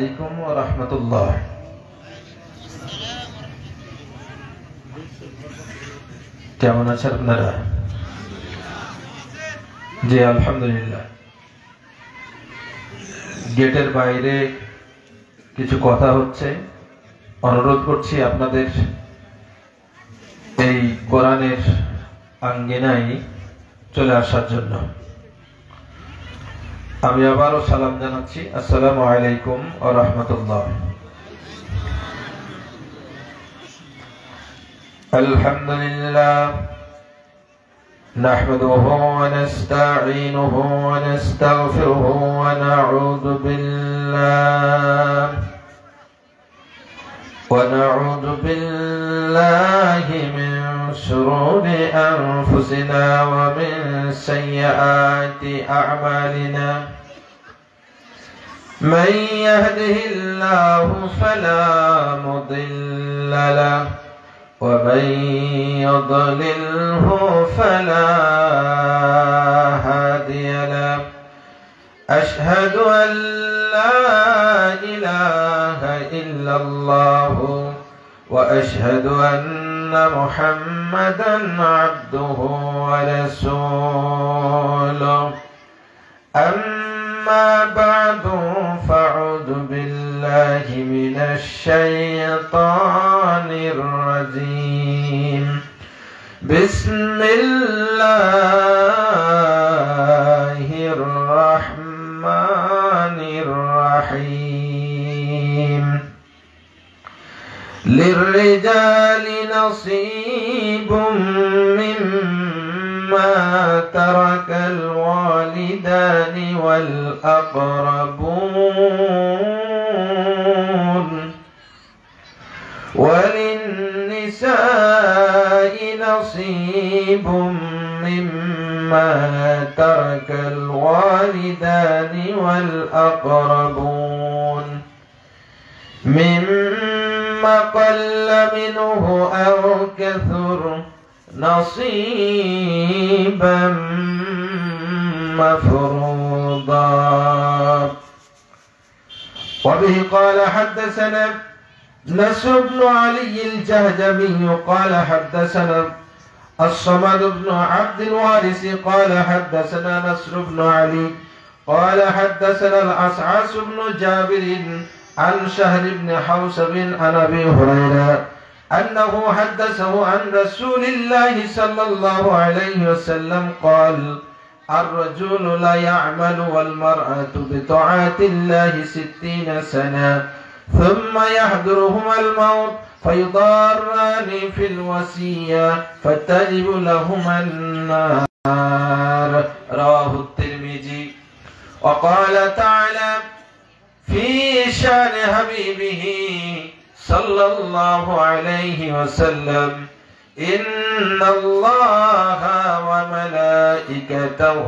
আলাইকুম ওয়া রাহমাতুল্লাহ। কেমন আছেন আপনারা? জি আলহামদুলিল্লাহ। গেটের বাইরে কিছু কথা হচ্ছে, অনুরোধ করছি আপনাদের এই কোরআনের আঙ্গিনায় চলে আসার জন্য। আমি আবারও সালাম জানাচ্ছি, আসসালামু আলাইকুম ওয়া রাহমাতুল্লাহ। আলহামদুলিল্লাহ نحمده ونستعينه ونستغفره ونعوذ بالله من شرور أنفسنا ومن سيئات أعمالنا. من يهده الله فلا مضل له ومن يضلله فلا هادي له. أشهد أن لا إله إلا الله وأشهد أن محمدا عبده ورسوله. أما بعد فأعوذ بالله من الشيطان الرجيم. بسم الله الرحمن الرحيم. للرجال نصيب مما ترك الوالدان والأقربون وللنساء نصيب مما ترك الوالدان والأقربون مما قل منه أو كثر نصيبا مفروضا. وبه قال حدثنا نصر بن علي الجهجمي قال حدثنا الصمد بن عبد الوارث قال حدثنا نصر بن علي قال حدثنا الأسعاس بن جابر عن شهر بن حوشب عن أبي هريرة أنه حدثه عن رسول الله صلى الله عليه وسلم قال: الرجل لا يعمل والمرأة بطاعة الله 60 سنة ثم يحضرهما الموت فيضاران في الوصية فتجب لهما النار. رواه الترمذي. وقال تعالى في شان حبيبه صلى الله عليه وسلم: إن الله وملائكته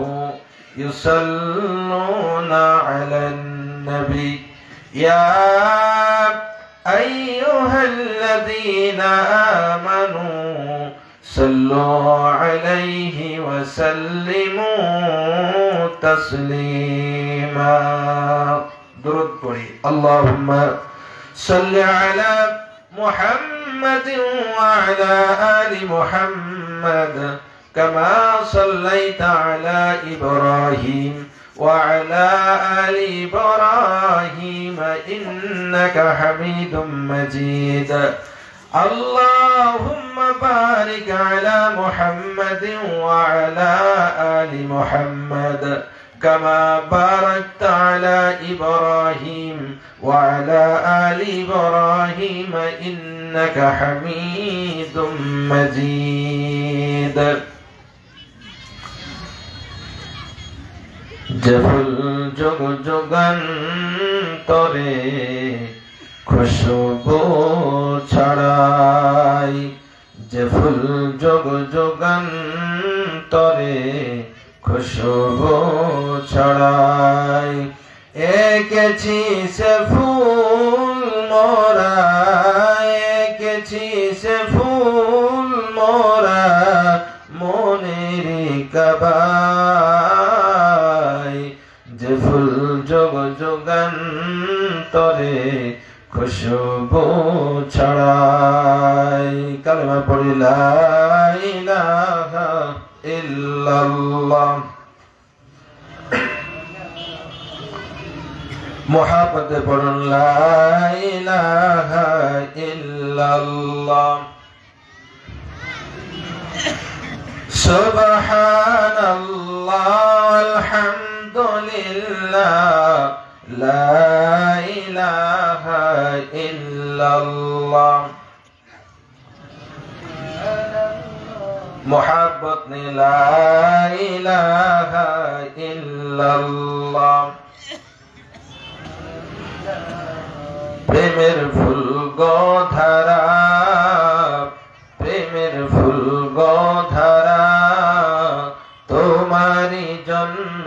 يصلون على النبي يا أيها الذين آمنوا صلوا عليه وسلموا تسليما. درود পড়ি। اللهم صل على محمد وعلى آل محمد كما صليت على إبراهيم وعلى آل إبراهيم إنك حميد مجيد. اللهم بارك على محمد وعلى آل محمد كما باركت على إبراهيم وعلى آل إبراهيم إنك حميد مجيد. জফুল যোগ যুগান্তরে খুশবু ছড়াই, জফুল যোগ যুগান্তরে খুশবু ছড়াই। এঁকেছি সে ফুল মোরা, এঁকেছি সে ফুল মোরা মনের কাবায়। যে ফুল যোগ যুগান্তরে খুশবু ছড়ায়। কালেমা পড়ি লা ইলাহা ইল্লাল্লাহ। মুহাব্বতে পড়ুন লা ইলাহা ইল্লাল্লাহ। সুবহানাল্লাহ আলহামদুলিল্লাহ লা ইলাহা ইল্লাল্লাহ। মুহাব্বত নে লা ইলাহা ইল্লাল্লাহ। প্রেমের ফুল গোধারা, প্রেমের ফুল গোধারা, তোমারই জন্য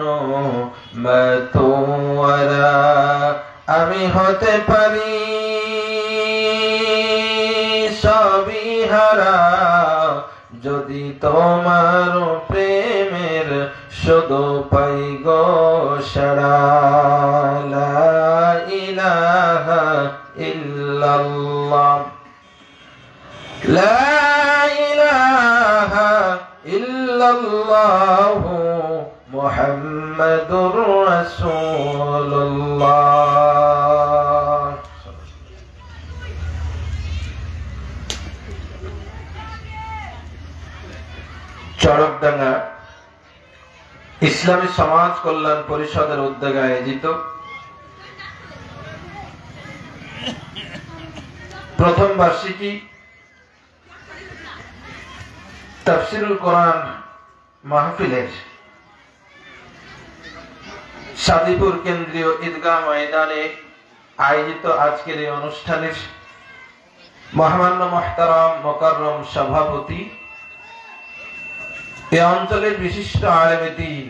মতোয়ারা। আমি হতে পারি সবই হারা, যদি তোমার প্রেমের শুধু পাই গো সারা। লা ইলাহা ইল্লাল্লাহ, লা ইলাহা ইল্লাল্লাহ মুহাম্মাদুর রাসূলুল্লাহ। চরকডাঙ্গা ইসলামী সমাজ কল্যাণ পরিষদের উদ্যোগে আয়োজিত প্রথম বার্ষিকী তাফসীরুল কোরআন মাহফিলের সাদিপুর কেন্দ্রীয় ঈদগাহ ময়দানে আয়োজিত আজকের এই অনুষ্ঠানের মহামান্য মুহতারাম মুকাররম সভাপতি, এই অঞ্চলের বিশিষ্ট আলেমে দ্বীন,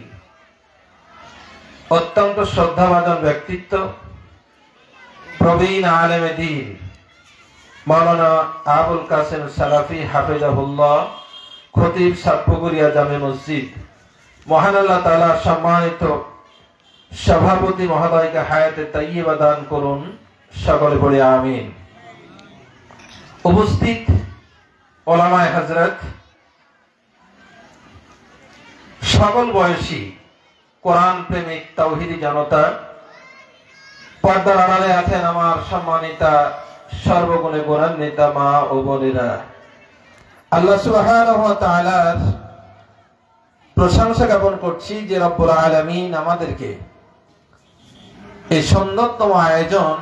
অত্যন্ত শ্রদ্ধাভাজন ব্যক্তিত্ব, প্রবীণ আলেমে দ্বীন মাওলানা আবুল কাসেম সালাফি হাফিজাহুল্লাহ, খতিব সাতপুকুরিয়া জামে মসজিদ, মহান আল্লাহ তাআলা সম্মানিত সভাপতি মহোদয়কে হায়াতে তাইয়্যিবা দান করুন, সকলে পড়ে আমিন। উপস্থিত ওলামায়ে হযরত, সকল বয়সী কোরআন প্রেমিক তাওহীদি জনতা, পর্দার আড়ালে আছেন আমার সম্মানিতা সর্বগুণে গুণান্বিতা মা ও বোনেরা, আল্লাহ সুবহানাহু ওয়া তাআলার প্রশংসা জ্ঞাপন করছি যে রব্বুল আলামিন আমাদেরকে এই সুন্দরতম আয়োজন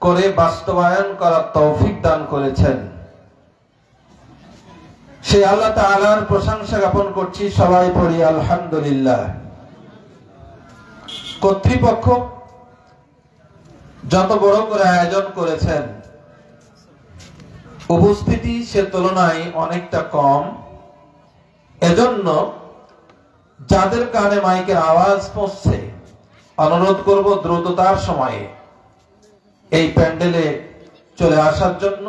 করে বাস্তবায়ন করার তৌফিক দান করেছেন। সেই আল্লাহ তাআলার প্রশংসা জ্ঞাপন করছি, সবাই পড়ি আলহামদুলিল্লাহ। কর্তৃপক্ষ যত বড় করে আয়োজন করেছেন, উপস্থিতি সে তুলনায় অনেকটা কম। এজন্য যাদের কানে মাইকের আওয়াজ পৌঁছছে, অনুরোধ করব দ্রুততার সময়ে এই প্যান্ডেলে চলে আসার জন্য।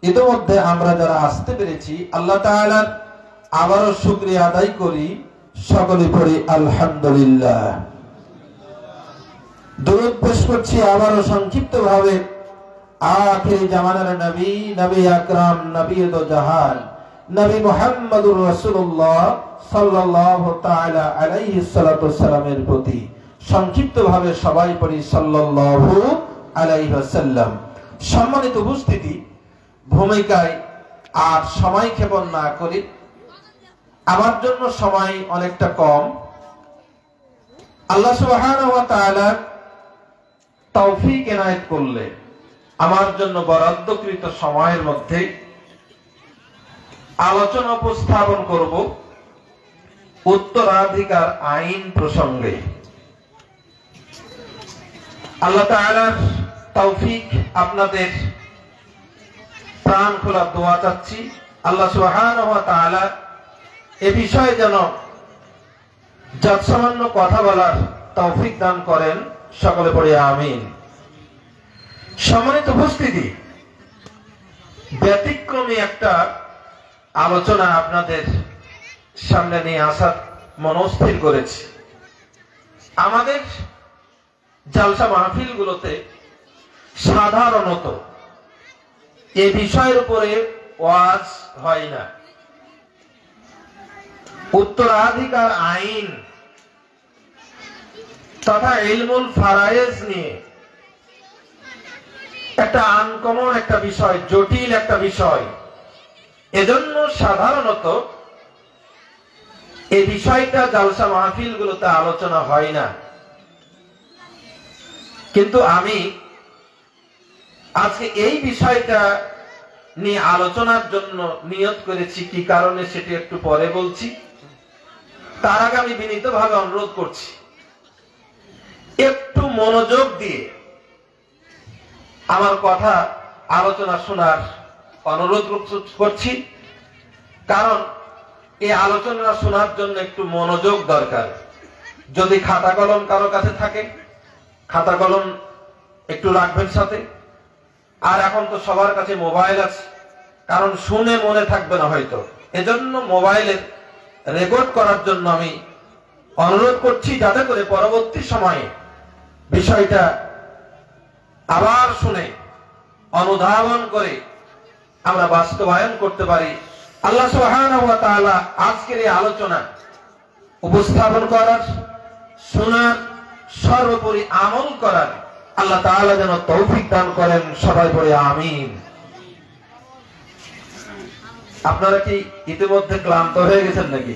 ইতিমধ্যে আমরা যারা আসতে পেরেছি, আল্লাহ তাআলার আবারও শুকরিয়া আদায় করি, সকলে পড়ি আলহামদুলিল্লাহ। দরুদ পেশ করছি আবারও সংক্ষিপ্ত ভাবে আখিরি জামানার নবী, নবী আকরাম, নবী দো জাহান, নবী মুহাম্মদুর রাসূলুল্লাহ সাল্লাল্লাহু তাআলা আলাইহি সাল্লাতু ওয়াসসালামের প্রতি সংক্ষিপ্ত ভাবে সবাই পড়ি সাল্লাল্লাহু আলাইহি ওয়াসাল্লাম। সম্মানিত উপস্থিতি, ভূমিকায় আর সময় ক্ষেপণ না করি, আমার জন্য সময় অনেকটা কম। আল্লাহ সুবহানাহু ওয়া তাআলা তৌফিক এনায়েত করলে আমার জন্য বরাদ্দকৃত সময়ের মধ্যে আলোচনা উপস্থাপন করব উত্তরাধিকার আইন প্রসঙ্গে। আল্লাহ তাআলার তৌফিক, আপনাদের প্রাণ খোলা দোয়া চাচ্ছি। আল্লাহ সুবহানাহু ওয়া তাআলা এ বিষয়ে যেন যৎসামান্য কথা বলার তৌফিক দান করেন, সকলে পড়ে আমিন। সম্মানিত উপস্থিতি, ব্যতিক্রমী একটা আলোচনা আপনাদের সামনে নিয়ে আসার মনস্থির করেছি। আমাদের জালসা মাহফিলগুলোতে সাধারণত এই বিষয়ের উপরে ওয়াজ হয় না। উত্তরাধিকার আইন তথা ইলমুল ফারায়েজ নিয়ে একটা আনকমন একটা বিষয়, জটিল একটা বিষয়। এজন্য সাধারণত এই বিষয়টা জালসা মাহফিলগুলোতে আলোচনা হয় না। কিন্তু আমি আজকে এই বিষয়টা নিয়ে আলোচনার জন্য নিয়ত করেছি। কি কারণে সেটি একটু পরে বলছি। তার আগে আমি বিনীতভাবে অনুরোধ করছি, একটু মনোযোগ দিয়ে আমার কথা আলোচনা শোনার অনুরোধ করছি। কারণ এই আলোচনা শোনার জন্য একটু মনোযোগ দরকার। যদি খাতা কলম কারো কাছে থাকে, খাতা কলম একটু রাখবেন সাথে। আর এখন তো সবার কাছে মোবাইল আছে, কারণ শুনে মনে থাকবে না হয়তো, এজন্য মোবাইলের রেকর্ড করার জন্য আমি অনুরোধ করছি, যাতে করে পরবর্তী সময়ে বিষয়টা আবার শুনে অনুধাবন করে আমরা বাস্তবায়ন করতে পারি। আল্লাহ সুবহানাহু ওয়া তাআলা আজকের এই আলোচনা উপস্থাপন করার, শোনার, সর্বোপরি আমল করার আল্লাহ তাআলা যেন তৌফিক দান করেন। সবাই বলে আমিন। আপনারা কি ইতিমধ্যে ক্লান্ত হয়ে গেছেন নাকি?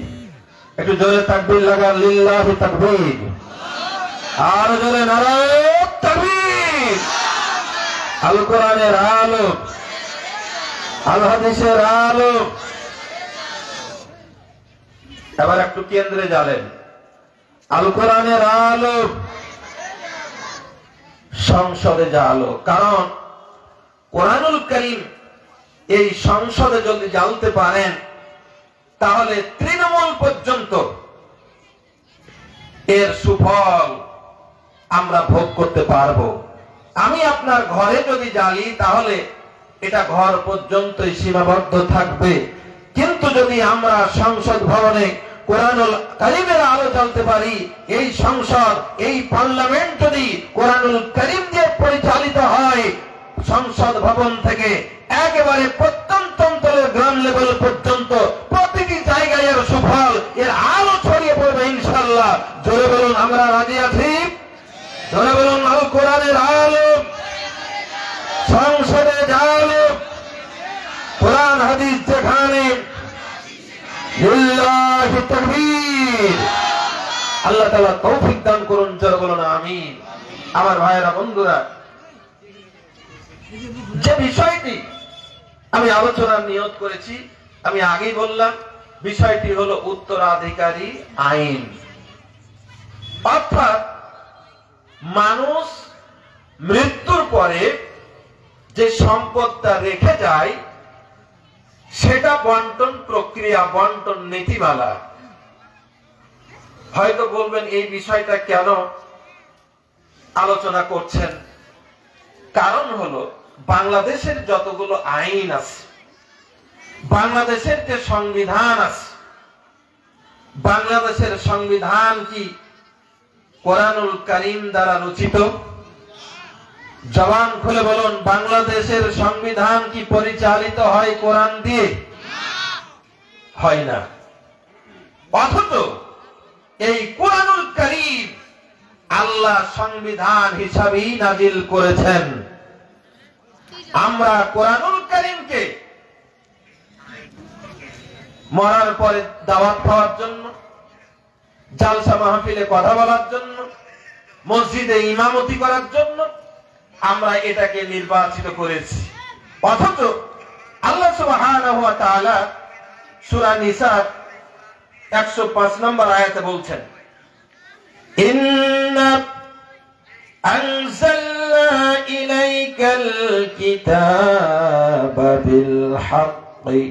একটু জোরে তাকবীর লাগান, লিল্লাহি তাকবীর। আর জোরে নারায়ে তাকবীর। আল কোরআনের আলো, আল হাদিসের আলো। এবার একটু কেন্দ্রে যাবেন। আল কোরআনের আলো, সংসদে যা আলো। কারণ কোরআনুল কারীম এই সংসদে যদি জ্বালতে পারেন, তাহলে তৃণমূল পর্যন্ত এর সুফল আমরা ভোগ করতে পারবো। আমি আপনার ঘরে যদি জ্বালি, তাহলে এটা ঘর পর্যন্তই সীমাবদ্ধ থাকবে। কিন্তু যদি আমরা সংসদ ভবনে কোরআনুল কারীমের আলো জ্বালতে পারি, এই সংসদ, এই পার্লামেন্ট যদি কোরআনুল কারীম দিয়ে পরিচালিত হয়, সংসদ ভবন থেকে একেবারে প্রত্যন্ত অঞ্চলের গ্রাম লেভেল পর্যন্ত প্রতিটি জায়গায় এর সুফল, এর আলো ছড়িয়ে পড়বে ইনশাআল্লাহ। জোরে বলুন আমরা রাজি আছি। জোরে বলুন আল কোরআনের আলো, সংসদে আলো, কোরআন হাদিস যেখানে, লিল্লাহি তাকবীর। আল্লাহ তাআলা তৌফিক দান করুন। জোরে বলুন আমিন। আমার ভাইয়েরা, বন্ধুরা, যে বিষয়টি আমি আলোচনার নিয়ত করেছি, আমি আগেই বললাম, বিষয়টি হলো উত্তরাধিকারী আইন। অর্থাৎ মানুষ মৃত্যুর পরে যে সম্পদটা রেখে যায়, সেটা বন্টন প্রক্রিয়া, বন্টন নীতিমালা। হয়তো বলবেন এই বিষয়টা কেন আলোচনা করছেন? কারণ হলো, বাংলাদেশের যতগুলো আইন আছে, বাংলাদেশের যে সংবিধান আছে, বাংলাদেশের সংবিধান কি কোরআনুল কারীম দ্বারা রচিত? জবান খুলে বলুন, বাংলাদেশের সংবিধান কি পরিচালিত হয় কোরআন দিয়ে? হয় না। অথচ এই কোরআনুল কারীম আল্লাহ সংবিধান হিসাবেই নাজিল করেছেন। আমরা কোরআনুল কারীমকে মরার পরে দাওয়াত খাওয়ার জন্য, জালসা মাহফিলে কথা বলার জন্য, মসজিদে ইমামতি করার জন্য আমরা এটাকে নির্বাচিত করেছি। অথচ আল্লাহ সুবহানাহু ওয়া তাআলা সূরা নিসা 105 নম্বর আয়াতে বলছেন, ইন্না আনজালনা ইলাইকাল কিতাবা বিল হাক্কি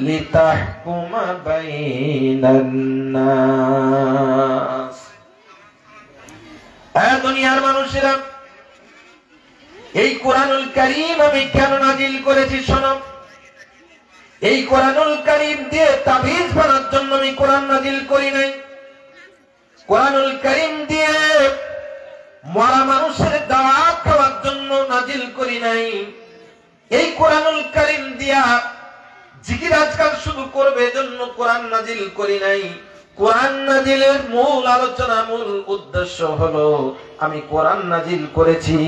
লিতাহকুমা বাইনান নাস। এ দুনিয়ার মানুষেরা, এই কোরআনুল কারীম আমি কেন নাজিল করেছি শোনো। এই কোরআনুল কারীম দিয়ে তাবিজ বানার জন্য আমি কোরআন নাজিল করি নাই। কোরআনুল কারীম দিয়ে মরা মানুষের দাওয়াত খাওয়ার জন্য নাজিল করি নাই। এই কোরআনুল কারীম দিয়া জিকির আজকাল শুধু করবে এজন্য কোরআন নাজিল করি নাই। কোরআন নাজিলের মূল আলোচনা, মূল উদ্দেশ্য হলো আমি কোরআন নাজিল করেছি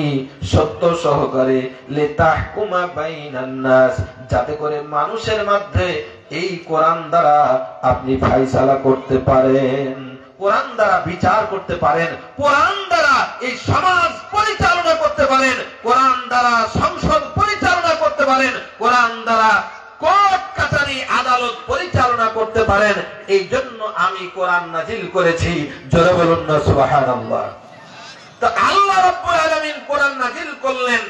সত্য সহকারে, লিতাহকুমা বাইনান নাস, যাতে করে মানুষের মধ্যে এই কোরআন দ্বারা আপনি ফায়সালা করতে পারেন, কোরআন দ্বারা বিচার করতে পারেন, কোরআন দ্বারা এই সমাজ পরিচালনা করতে পারেন, কোরআন দ্বারা সংসদ পরিচালনা করতে পারেন, কোরআন দ্বারা কোর্ট কাছারি আদালত পরিচালনা করতে পারেন। এই জন্য আমি কোরআন নাজিল করেছি। জোরে বলুন না সুবহানাল্লাহ। তো আল্লাহ রাব্বুল আলামিন কোরআন নাজিল করলেন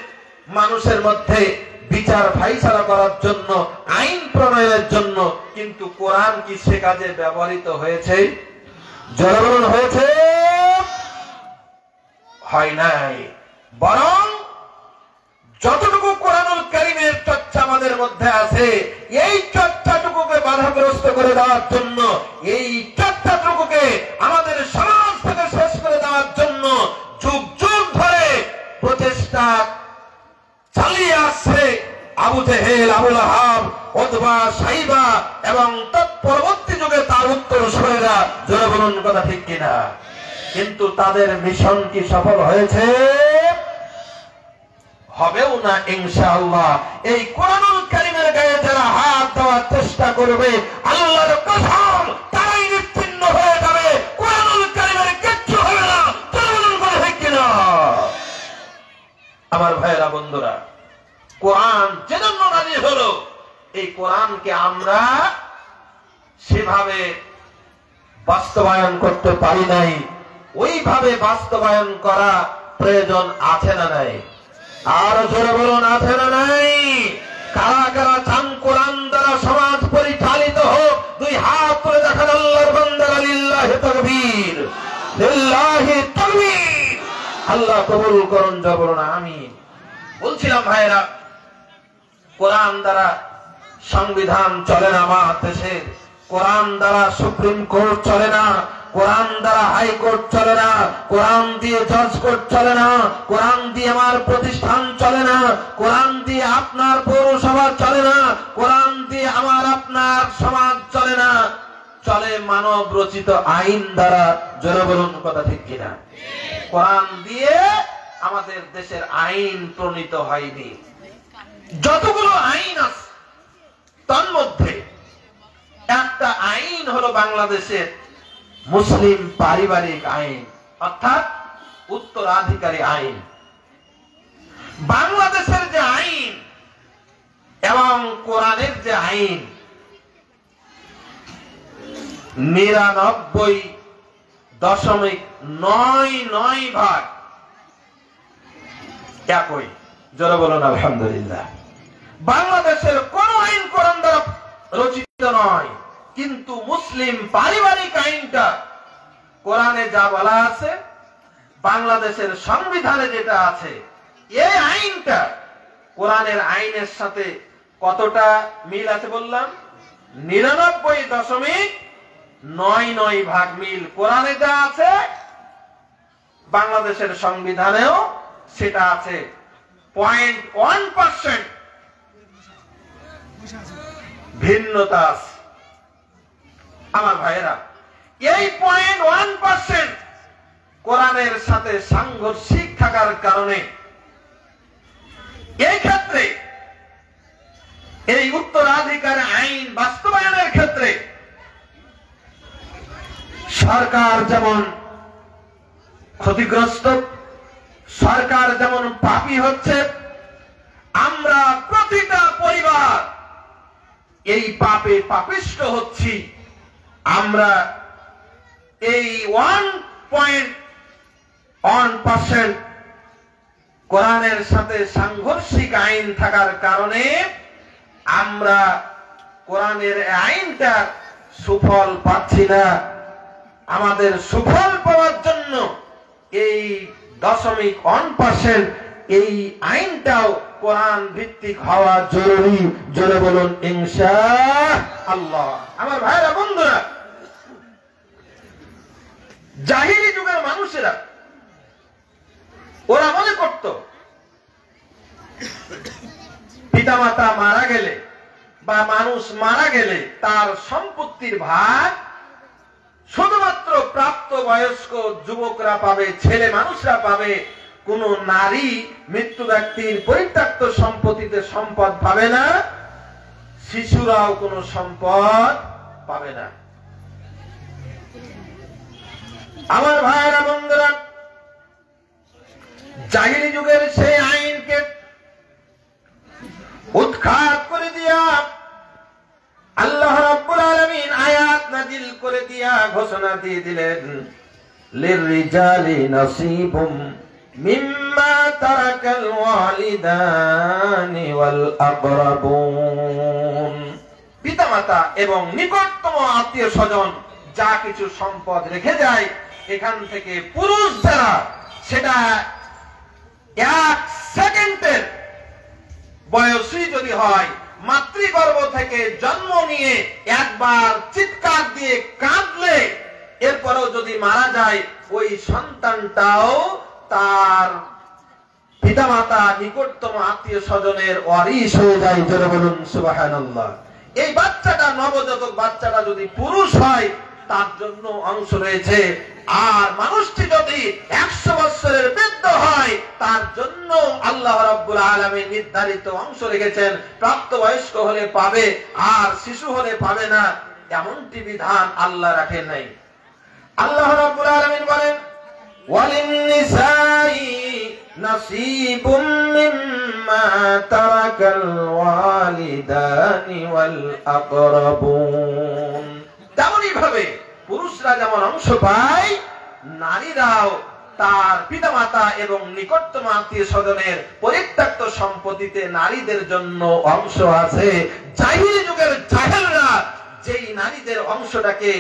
মানুষের মধ্যে বিচার ফায়সালা করার জন্য, আইন প্রণয়নের জন্য। কিন্তু কোরআন কি সে কাজে ব্যবহৃত হয়েছে? জোরে বলুন হয়েছে? হয় নাই। বরং যতটুকু কোরআনুল কারীমের চর্চা আমাদের মধ্যে আছে, এই চর্চাটুকুকে বাধাগ্রস্ত করে দেওয়ার জন্য, এই চর্চাটুকুকে আমাদের সমাজ থেকে শেষ করে দেওয়ার জন্য যুগ যুগ ধরে প্রচেষ্টা চালিয়ে আসছে আবু জেহেল, আবু লাহাব, উতবা, সাইবা এবং তৎপরবর্তী যুগে তার উত্তরসূরিরা। জোরে বলুন কথা ঠিক কিনা? কিন্তু তাদের মিশন কি সফল হয়েছে? হবেও না ইনশাআল্লাহ। এই কোরআনুল কারীমের গায়ে যারা হাত দেওয়ার চেষ্টা করবে, আল্লাহর কসম তারাই নিশ্চিহ্ন হয়ে যাবে। কোরআনুল কারীমের কিচ্ছু হবে না। চলুন বলে ঠিক কিনা? আমার ভাইয়েরা, বন্ধুরা, কোরআন যেজন্য নাজিল হলো, এই কোরআনকে আমরা সেভাবে বাস্তবায়ন করতে পারি নাই। ওইভাবে বাস্তবায়ন করা প্রয়োজন আছে না নাই? আর জোরে বলুন আছে না নাই? কারা কারা চান কোরআন দ্বারা সমাজ পরিচালিত হোক? দুই হাত তুলে দেখান আল্লাহর বান্দারা। লিল্লাহি তাকবীর, লিল্লাহি তাকবীর। আল্লাহ কবুল করুন। জোরে বলুন আমিন। বলছিলাম ভাইরা, কোরআন দ্বারা সংবিধান চলে না আমার দেশের, কোরআন দ্বারা সুপ্রিম কোর্ট চলে না, কোরআন দ্বারা হাইকোর্ট চলে না, কোরআন দিয়ে জজ কোর্ট চলে না, কোরআন দিয়ে আমার প্রতিষ্ঠান চলে না, কোরআন দিয়ে আপনার পৌরসভা চলে না, কোরআন দিয়ে আমার আপনার সমাজ চলে না। চলে মানব রচিত আইন দ্বারা। জোরে বলুন কথা ঠিক কিনা? কোরআন দিয়ে আমাদের দেশের আইন প্রণীত হয়নি। যতগুলো আইন আছে তার মধ্যে একটা আইন হলো বাংলাদেশের মুসলিম পারিবারিক আইন, অর্থাৎ উত্তরাধিকারী আইন। বাংলাদেশের যে আইন এবং কোরআনের যে আইন 99.99 ভাগ একই। জোরে বলুন আলহামদুলিল্লাহ। বাংলাদেশের কোন আইন কোরআন দ্বারা রচিত নয়, কিন্তু মুসলিম পারিবারিক আইনটা কোরআনে যা বলা আছে, বাংলাদেশের সংবিধানে যেটা আছে, এই আইনটা কোরআনের আইনের সাথে কতটা মিল আছে বললাম? 99.99 ভাগ মিল। কোরআনে যা আছে বাংলাদেশের সংবিধানেও সেটা আছে। 0.1% ভিন্নতা আছে। আমার ভাইয়েরা, এই 0.1% কোরআনের সাথে সাংঘর্ষিক থাকার কারণে এই ক্ষেত্রে, এই উত্তরাধিকার আইন বাস্তবায়নের ক্ষেত্রে সরকার যেমন ক্ষতিগ্রস্ত, সরকার যেমন পাপী হচ্ছে, আমরা প্রতিটা পরিবার এই পাপে পাপিষ্ট হচ্ছি। আমরা এই 1.1% কোরআনের সাথে সাংঘর্ষিক আইন থাকার কারণে আমরা কোরআনের আইনটা সুফল পাচ্ছি না। আমাদের সুফল পাওয়ার জন্য এই 0.1% এই আইনটাও কোরআন ভিত্তিক হওয়া জরুরি। জোরে বলুন ইনশাআল্লাহ। আমার ভাইরা, বন্ধুরা, জাহিলি যুগের মানুষেরা ওরা মনে করত পিতামাতা মারা গেলে বা মানুষ মারা গেলে তার সম্পত্তির ভাগ শুধুমাত্র প্রাপ্ত বয়স্ক যুবকরা পাবে, ছেলে মানুষরা পাবে। কোন নারী মৃত্যু ব্যক্তির পরিত্যক্ত সম্পত্তিতে সম্পদ পাবে না, শিশুরাও কোনো সম্পদ পাবে না। আমার ভাইরা বন্ধুরা, জাহিলি যুগের সেই আইনকে উৎখাত করে দিয়া আল্লাহ রাব্বুল আলামিন আয়াত নাযিল করে দিয়া ঘোষণা দিয়ে দিলেন, লিররিজালি নাসিবুম মিম্মা তারাকাল ওয়ালিদানি ওয়াল আকরাবুন। পিতামাতা এবং নিকটতম আত্মীয় স্বজন যা কিছু সম্পদ রেখে যায়, এখান থেকে পুরুষ যারা সেটা 1 সেকেন্ডের বয়সী যদি হয়, মাতৃগর্ভ থেকে জন্ম নিয়ে একবার চিৎকার দিয়ে কাঁদলে এরপরেও যদি মারা যায়, ওই সন্তানটাও তার পিতামাতা নিকটতম আত্মীয় স্বজনের ওয়ারিশ হয়ে যায়। জোরে বলুন সুবহানাল্লাহ। এই বাচ্চাটা, নবজাতক বাচ্চাটা যদি পুরুষ হয়, তার জন্য অংশ রয়েছে। আর মানুষটি যদি 100 বছরের বৃদ্ধ হয়, তার জন্য আল্লাহ রাব্বুল আলামিন নির্ধারিত অংশ রেখেছেন। প্রাপ্তবয়স্ক হলে পাবে আর শিশু হলে পাবে না, এমনটি বিধান আল্লাহ রাখেন নাই। আল্লাহ রাব্বুল আলামিন বলেন, ওয়ালিন-নিসাই নাসিবুম মিম্মা তারাকাল ওয়ালিদানি ওয়াল আকরাবুন। তেমনই ভাবে পুরুষরা যেমন অংশ পায়, নারীরাও তার পিতামাতা এবং নিকটতম আত্মীয় স্বজনের পরিত্যক্ত সম্পত্তিতে নারীদের জন্য অংশ আছে। জাহিলি যুগের জাহেলরা যেই নারীদের অংশটাকে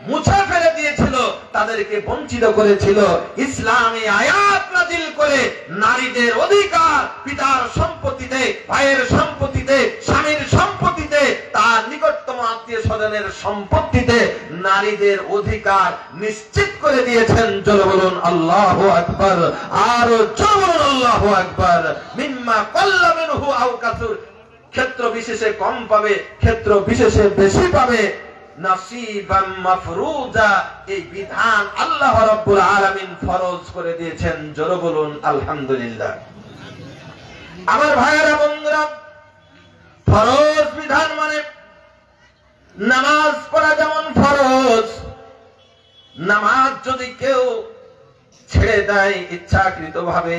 মুছে ফেলে দিয়েছিল, তাদেরকে বঞ্চিত করেছিল, ইসলামী আয়াত নাযিল করে নারীদের অধিকার পিতার সম্পত্তিতে, ভাইয়ের সম্পত্তিতে, স্বামীর সম্পত্তিতে, তার নিকটতম আত্মীয় স্বজনের সম্পত্তিতে নারীদের অধিকার নিশ্চিত করে দিয়েছেন। জোরে বলুন আল্লাহু আকবার। আর জোরে বলুন আল্লাহু আকবার। মিম্মা কাল্লা মিনহু আও কাসুর, ক্ষেত্র বিশেষে কম পাবে, ক্ষেত্র বিশেষে বেশি পাবে। নাসিবাম মাফরুজা, এই বিধান আল্লাহ রাব্বুল আলামিন ফরজ করে দিয়েছেন। জোরে বলুন আলহামদুলিল্লাহ। আমার ভাইয়েরা বন্ধুরা, ফরজ বিধান মানে নামাজ পড়া যেমন ফরজ, নামাজ যদি কেউ ছেড়ে দেয় ইচ্ছাকৃতভাবে,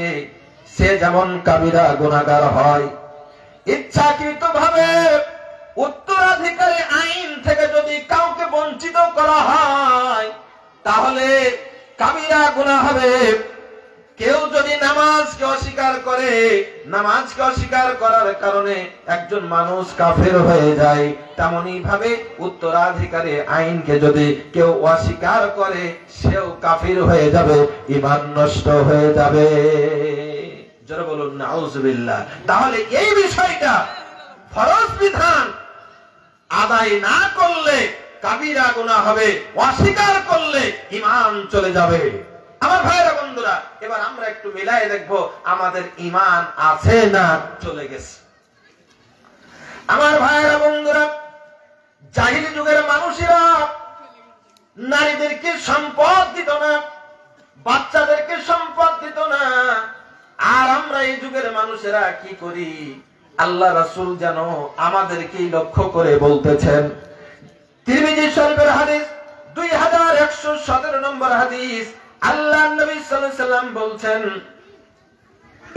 সে যেমন কাবিরা গুনাহগার হয়। ইচ্ছাকৃতভাবে উত্তরাধিকারী আইন থেকে যদি কাউকে বঞ্চিত করা হয়, তাহলে কাবিরা গুনাহ হবে। কেউ যদি নামাজকে অস্বীকার করে, নামাজকে অস্বীকার করার কারণে একজন মানুষ কাফের হয়ে যায়, তেমনি ভাবে উত্তরাধিকারী আইনকে যদি কেউ অস্বীকার করে, সেও কাফির হয়ে যাবে, ঈমান নষ্ট হয়ে যাবে। যারা বলুন নাউজুবিল্লাহ। তাহলে এই বিষয়টা ফরজ বিধান আদায় না করলে কাবিরা গুনাহ হবে, অস্বীকার করলে ঈমান চলে যাবে। আমার ভাইরা বন্ধুরা, এবার আমরা একটু মিলাই দেখবো আমাদের ঈমান আছে না চলে গেছে। আমার ভাইরা বন্ধুরা, জাহিলি যুগের মানুষেরা নারীদেরকে সম্পদ দিত না, বাচ্চাদেরকে সম্পদ দিত না। আর আমরা এই যুগের মানুষেরা কি করি? আল্লাহ রাসূল যেন আমাদেরকে লক্ষ্য করে বলতেছেন, তিরমিজি শরীফের হাদিস 2117 নম্বর হাদিস, আল্লাহ নবী সাল্লাল্লাহু আলাইহি সাল্লাম বলছেন,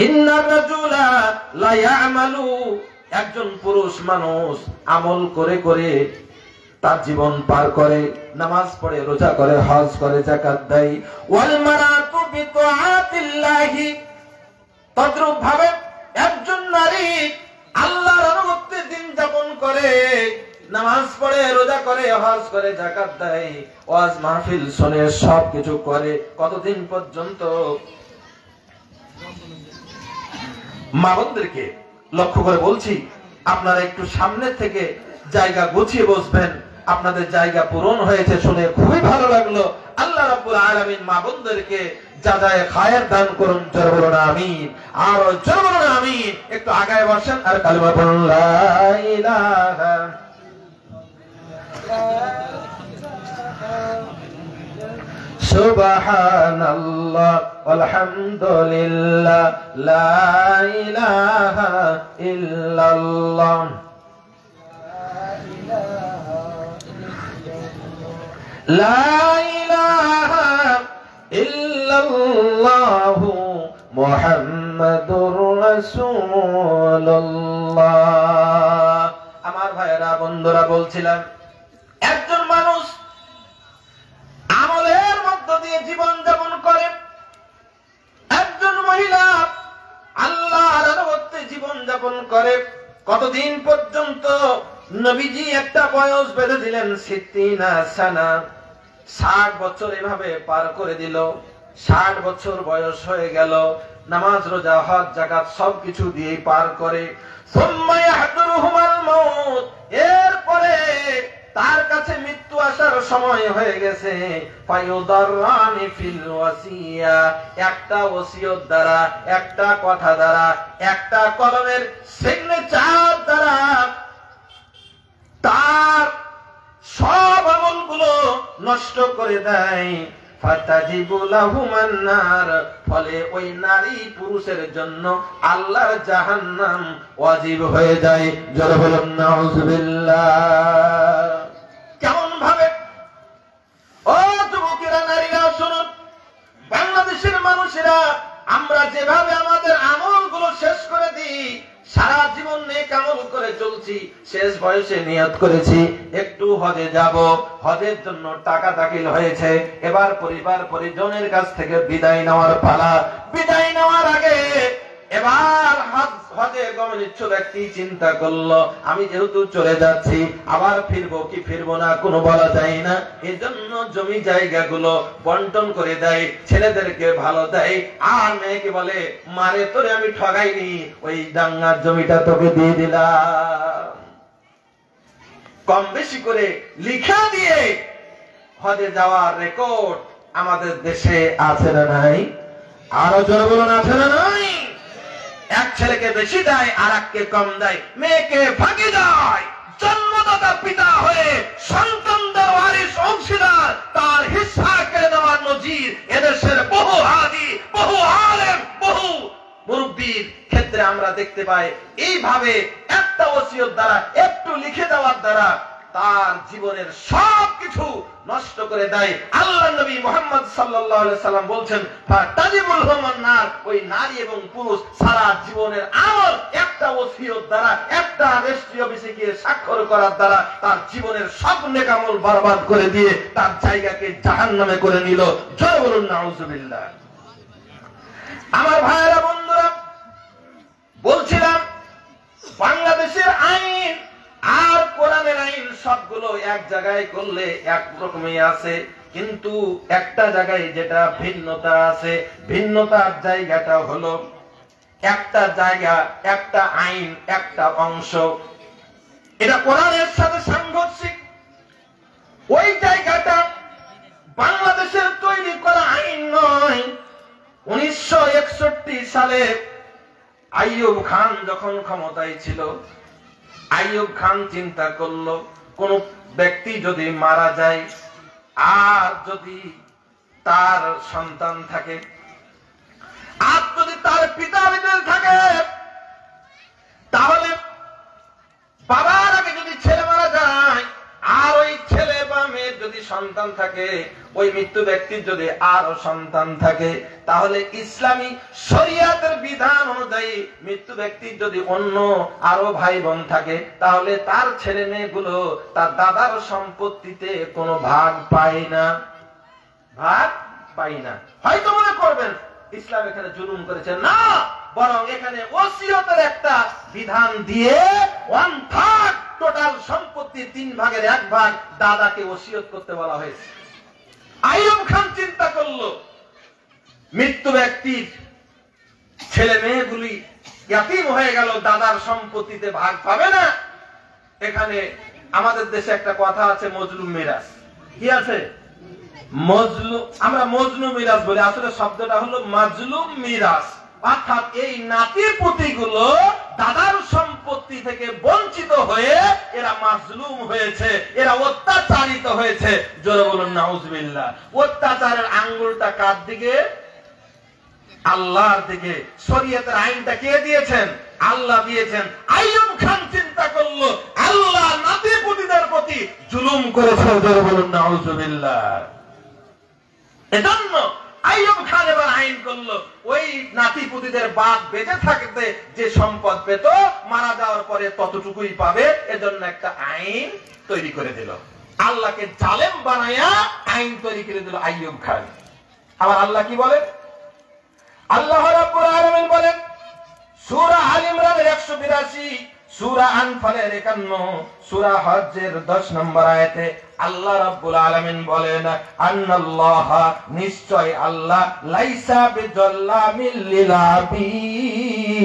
ইন্নার রাজুলা লা ইয়ামালু, একজন পুরুষ মানুষ আমল করে করে তার জীবন পার করে, নামাজ পড়ে, রোজা করে, হজ করে, যাকাত দেয়। ওয়াল মারাতু বিতাআতিল্লাহি, তদ্রূপ ভাবে একজন নারী আল্লাহর অনুগত্যে দিন যাপন করে, নামাজ পড়ে, রোজা করে, হজ করে, যাকাত দেয়, ওয়াজ মাহফিল শুনে, সবকিছু করে। কতদিন পর্যন্ত? মা বোনদেরকে লক্ষ্য করে বলছি, আপনারা একটু সামনে থেকে জায়গা গুছিয়ে বসবেন। আপনাদের জায়গা পূরণ হয়েছে শুনে খুবই ভালো লাগলো। আল্লাহ রাব্বুল আলামিন মা বোনদেরকে জাযায়ে খায়ের দান করুন। জোরে বলুন আমিন। আর জোরে বলুন আমিন। একটু আগায় বসেন আর কালিমা পড়ুন লা ইলাহা সুবহানাল্লাহ আলহামদুলিল্লাহ লা ইলাহা ইল্লাল্লাহ লা ইলাহা ইল্লাল্লাহ মুহাম্মাদুর রাসূলুল্লাহ। আমার ভাইরা বন্ধুরা, বলছিলাম একজন মানুষ আমলের মধ্য দিয়ে জীবন যাপন করে, একজন মহিলা আল্লাহর আনুগত্যে জীবন যাপন করে। কতদিন পর্যন্ত? নবীজি একটা বয়স বেঁধে দিলেন, 60 সানা, 60 বছর এভাবে পার করে দিল। 60 বছর বয়স হয়ে গেল, নামাজ রোজা হজ যাকাত সবকিছু দিয়ে পার করে। সুম্মা ইয়াহদুরুহুমাল মাউত, এরপরে তার কাছে মৃত্যু আসার সময় হয়ে গেছে। ফায়ুদাররানি ফিল ওয়াসিয়া, একটা ওসিয়ত দ্বারা, একটা কথা দ্বারা, একটা কলমের সিগনেচার দ্বারা তার সব আমলগুলো নষ্ট করে দেয়। ফাতাজিবু লাহুমান নার, ফলে ওই নারী পুরুষের জন্য আল্লাহর জাহান্নাম ওয়াজিব হয়ে যায়। জোরে বলুন নাউযুবিল্লাহ। কেমন ভাবে? ও যুবকেরা, নারীরা শুনুন, বাংলাদেশের মানুষেরা আমরা যেভাবে আমাদের আমলগুলো শেষ করে দিই, সারা জীবন নেক আমল করে চলছি, শেষ বয়সে নিয়ত করেছি একটু হজে যাব, হজের জন্য টাকা দাখিল হয়েছে, এবার পরিবার পরিজনের কাছ থেকে বিদায় নেওয়ার পালা। বিদায় নেওয়ার আগে এবার হজে গমনিচ্ছ ব্যক্তি চিন্তা করলো, আমি যেহেতু চলে যাচ্ছি, আবার ফিরবো কি ফিরবো না কোনো বলা যায় না। এজন্য জমি জায়গাগুলো বন্টন করে দেয়, ছেলেদেরকে ভালো দেয়, আর মেয়েকে বলে মারে তোরে আমি ঠগাইনি, ওই ডাঙ্গার জমিটা তোকে দিয়ে দিলাম। কম বেশি করে লিখা দিয়ে হজে যাওয়ার রেকর্ড আমাদের দেশে আছে না নাই? আরো জোরে বলুন, আছে না নাই? এক ছেলেকে বেশি দেয় আর এককে কম দেয়, মেয়েকে ফাঁকি দেয়। জন্মদাতা পিতা হয়ে সন্তানদের ওয়ারিস অংশীদার, তার হিস্সা কেড়ে নেওয়ার নজির এদেশের বহু হাদি, বহু আলেম, বহু মুরব্বির ক্ষেত্রে আমরা দেখতে পাই। এইভাবে একটা ওসিয়ত দ্বারা, একটু লিখে দেওয়ার দ্বারা তার জীবনের সবকিছু নষ্ট করে দেয়। আল্লাহ নবী মুহাম্মদ সাল্লাল্লাহু আলাইহি সাল্লাম বলছেন, ফাতাজিবুল হুমান নার, ওই নারী এবং পুরুষ সারা জীবনের আমল একটা ওসিয়ত দ্বারা, একটা রেজিস্ট্রি অফিসে গিয়ে স্বাক্ষর করার দ্বারা তার জীবনের সব নেক আমল বরবাদ করে দিয়ে তার জায়গাকে জাহান্নামে করে নিল। জয় বলুন নাউযুবিল্লাহ। আমার ভাইয়েরা বন্ধুরা, বলছিলাম বাংলাদেশের আইন আর কোরআনের আইন সবগুলো এক জায়গায় করলে এক রকমই আছে, কিন্তু একটা জায়গায় যেটা ভিন্নতা আছে, ভিন্নতার জায়গাটা হলো একটা জায়গা, একটা আইন, একটা অংশ, এটা কোরআনের সাথে সাংঘর্ষিক। ওই জায়গাটা বাংলাদেশের তৈরি করা আইন নয়। 1961 সালে আইয়ুব খান যখন ক্ষমতায় ছিল, আইয়ুব খান চিন্তা করলো, কোন ব্যক্তি যদি মারা যায় আর যদি তার সন্তান থাকে, আর যদি তার পিতা বিদেশ থাকে, তাহলে বাবার আগে যদি ছেলে মারা যায় আর ওই ছেলে বা মেয়ের যদি সন্তান থাকে, ওই মৃত্যু ব্যক্তির যদি আরো সন্তান থাকে, তাহলে ইসলামী শরিয়াতের বিধান অনুযায়ী মৃত্যু ব্যক্তির যদি অন্য আরো ভাই বোন থাকে, তাহলে তার ছেলে মেয়েগুলো তার দাদার সম্পত্তিতে কোনো ভাগ পায় না, ভাগ পায় না। হয়তো মনে করবেন ইসলাম এখানে জুলুম করেছে, না, বরং এখানে ওসিয়তের একটা বিধান দিয়ে 1/3 টোটাল সম্পত্তি 3 ভাগের 1 ভাগ দাদাকে ওসিয়ত করতে বলা হয়েছে। আইয়ুব খান চিন্তা করলো, মৃত্যু ব্যক্তির ছেলে মেয়েগুলি ইয়াতীম হয়ে গেল, দাদার সম্পত্তিতে ভাগ পাবে না, এখানে আমাদের দেশে একটা কথা আছে মজলুম মিরাজ। কি আছে? মজলুম, আমরা মজলুম মিরাজ বলি, আসলে শব্দটা হলো মাজলুম মিরাজ। অর্থাৎ এই নাতিপুতিগুলো দাদার সম্পত্তি থেকে বঞ্চিত হয়ে এরা মাজলুম হয়েছে, এরা অত্যাচারিত হয়েছে। জোরে বলুন নাউজুবিল্লাহ। অত্যাচারের আঙ্গুলটা কার দিকে? আল্লাহর দিকে। শরীয়তের আইনটা কে দিয়েছেন? আল্লাহ দিয়েছেন। আইয়ুব খান চিন্তা করলো আল্লাহ নাতিপুতিদের প্রতি জুলুম করেছে। জোরে বলুন নাউজুবিল্লাহ। এজন্য আইয়ুব খান এবার আইন করলো ওই নাতিপুতিদের বাপ বেঁচে থাকতে যে সম্পদ পেত মারা যাওয়ার পরে ততটুকুই পাবে। এজন্য একটা আইন তৈরি করে দিল। আল্লাহকে জালেম বানায়া আইন তৈরি করে দিল আইয়ুব খান। আবার আল্লাহ কি বলেন? আল্লাহ রাব্বুল আলামিন বলেন সূরা আল ইমরানের 182, সূরা আনফালের 51, সূরা হজ্জের 10 নম্বর আয়াতে আল্লাহ রাব্বুল আলামিন বলেন আন্নাল্লাহ, নিশ্চয় আল্লাহ, লাইসা বিযাল্লামিল লিল আবিদ,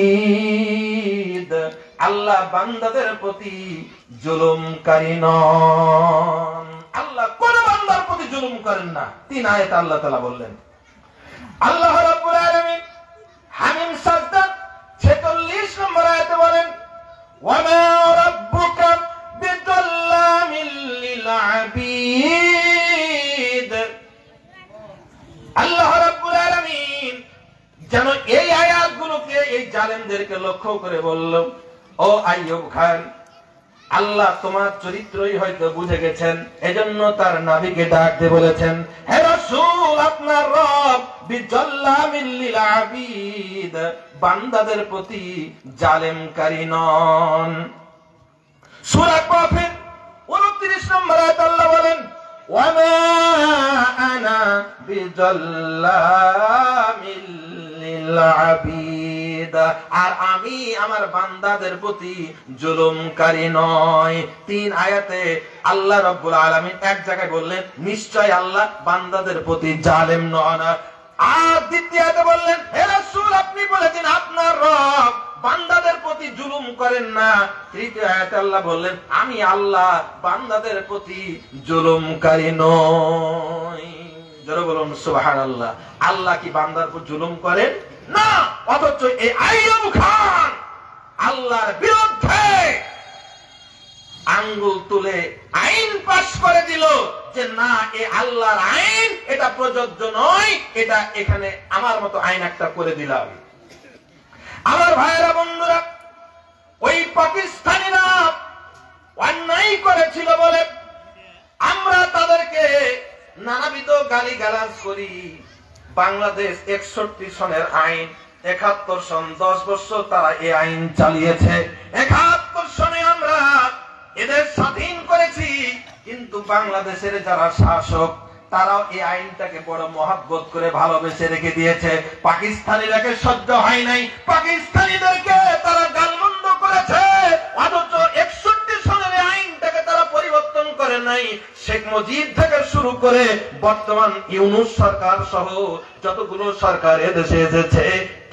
আল্লাহ বান্দাদের প্রতি জুলুমকারী নন। আল্লাহ কোন বান্দার প্রতি জুলুম করেন না। 3 আয়াতে আল্লাহ তাআলা বললেন। আল্লাহ রাব্বুল আলামিন হামিম সাজদা 46 নম্বর আয়াতে বলেন ওয়ামা রাব্বুকা বিযাল্লামিল লিল আবিদ। আল্লাহ রাব্বুল আলামিন যেন এই আয়াতগুলোকে, এই জালেমদেরকে লক্ষ্য করে বলল, ও আইয়ুব খান, আল্লাহ তোমার চরিত্রই হয়তো বুঝে গেছেন, এজন্য তার নবীকে ডাক দিয়ে বলেছেন, হে রাসূল, আপনার রব বিযাল্লামিল লিল আবিদ, বান্দাদের প্রতি জালেমকারী নন। সূরা কাফির 29 নম্বর আয়াতে আল্লাহ বলেন ওয়ামা আনা বিযাল্লামিল লিল আবিদ, আর আমি আমার বান্দাদের প্রতি জুলুমকারী নয়। 3 আয়াতে আল্লাহ রাব্বুল আলামিন এক জায়গায় বললেন নিশ্চয় আল্লাহ বান্দাদের প্রতি জালেম নন, আর দ্বিতীয় আয়াতে বললেন হে রাসূল, আপনি বলেছেন আপনার রব বান্দাদের প্রতি জুলুম করেন না। তৃতীয় আয়াতে আল্লাহ বললেন আমি আল্লাহ বান্দাদের প্রতি জুলুমকারী নই। জোরে বলুন সুবহানাল্লাহ। আল্লাহ কি বান্দার উপর জুলুম করেন না? অথচ এই আইয়ুব খান আল্লাহর বিরুদ্ধে আঙ্গুল তুলে আইন পাশ করে দিল যে না, এ আল্লাহর আইন, এটা প্রযোজ্য নয়, এটা এখানে আমার মতো আইন একটা করে দিলাম। আমার ভাইয়েরা, বন্ধুরা, ওই পাকিস্তানিরা অন্যায় করেছিল বলে আমরা তাদেরকে নানাবিধ গালিগালাজ করি। বাংলাদেশ 61 সনের আইন, 71 সন, 10 বছর তারা এই আইন চালিয়েছে। 71 সনে আমরা এদের স্বাধীন করেছি, কিন্তু বাংলাদেশের যারা শাসক তারাও এই আইনটাকে বড় মহব্বত করে ভালোবেসে রেখে দিয়েছে। পাকিস্তানিরাকে সহ্য হয় নাই, পাকিস্তানিদেরকে তারা গালমন্দ করেছে, অথচ 61 সনের আইনটাকে তারা পরিবর্তন করে নাই। শেখ মুজিব থেকে শুরু করে বর্তমান ইউনূস সরকার সহ যতগুলো সরকার এদেশে এসেছে,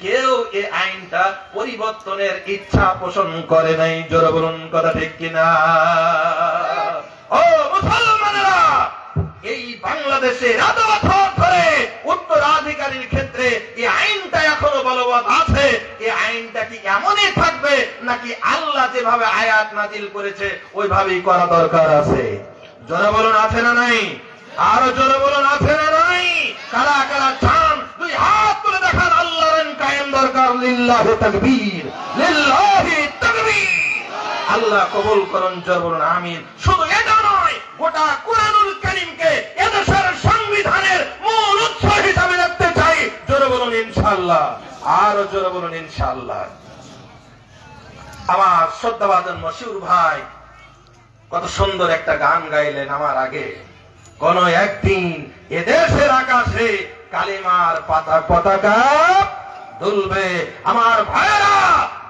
কেউ এই আইনটা পরিবর্তনের ইচ্ছা পোষণ করে নাই। জোরে বলুন কথা ঠিক কিনা? ও মুসলমানেরা, এই বাংলাদেশে এত বছর ধরে উত্তরাধিকারীর ক্ষেত্রে এই আইনটা এখনো বলবৎ আছে। এই আইনটা কি এমনই থাকবে নাকি আল্লাহ যেভাবে আয়াত নাজিল করেছে ওইভাবেই করা দরকার আছে? জোরে বলুন আছে না নাই? আরো জোরে বলুন আছে না নাই? কারা কারা চান 2 হাত তুলে দেখান আল্লাহর আইন কায়েম দরকার। লিল্লাহি তাকবীর, লিল্লাহি তাকবীর। আল্লাহ কবুল করুন। জোরে বলুন আমিন। শুধু এটা নয়, গোটা কুরআনুল কারীমকে এদেশের সংবিধানের মূল উৎস হিসাবে দেখতে চাই। জোরে বলুন ইনশাআল্লাহ। আরো জোরে বলুন ইনশাআল্লাহ। আমার শ্রদ্ধাভাজন মশিউর ভাই কত সুন্দর একটা গান গাইলেন আমার আগে। কোন একদিন এদেশের আকাশে কালিমার পতাকা দুলবে। আমার ভাইরা,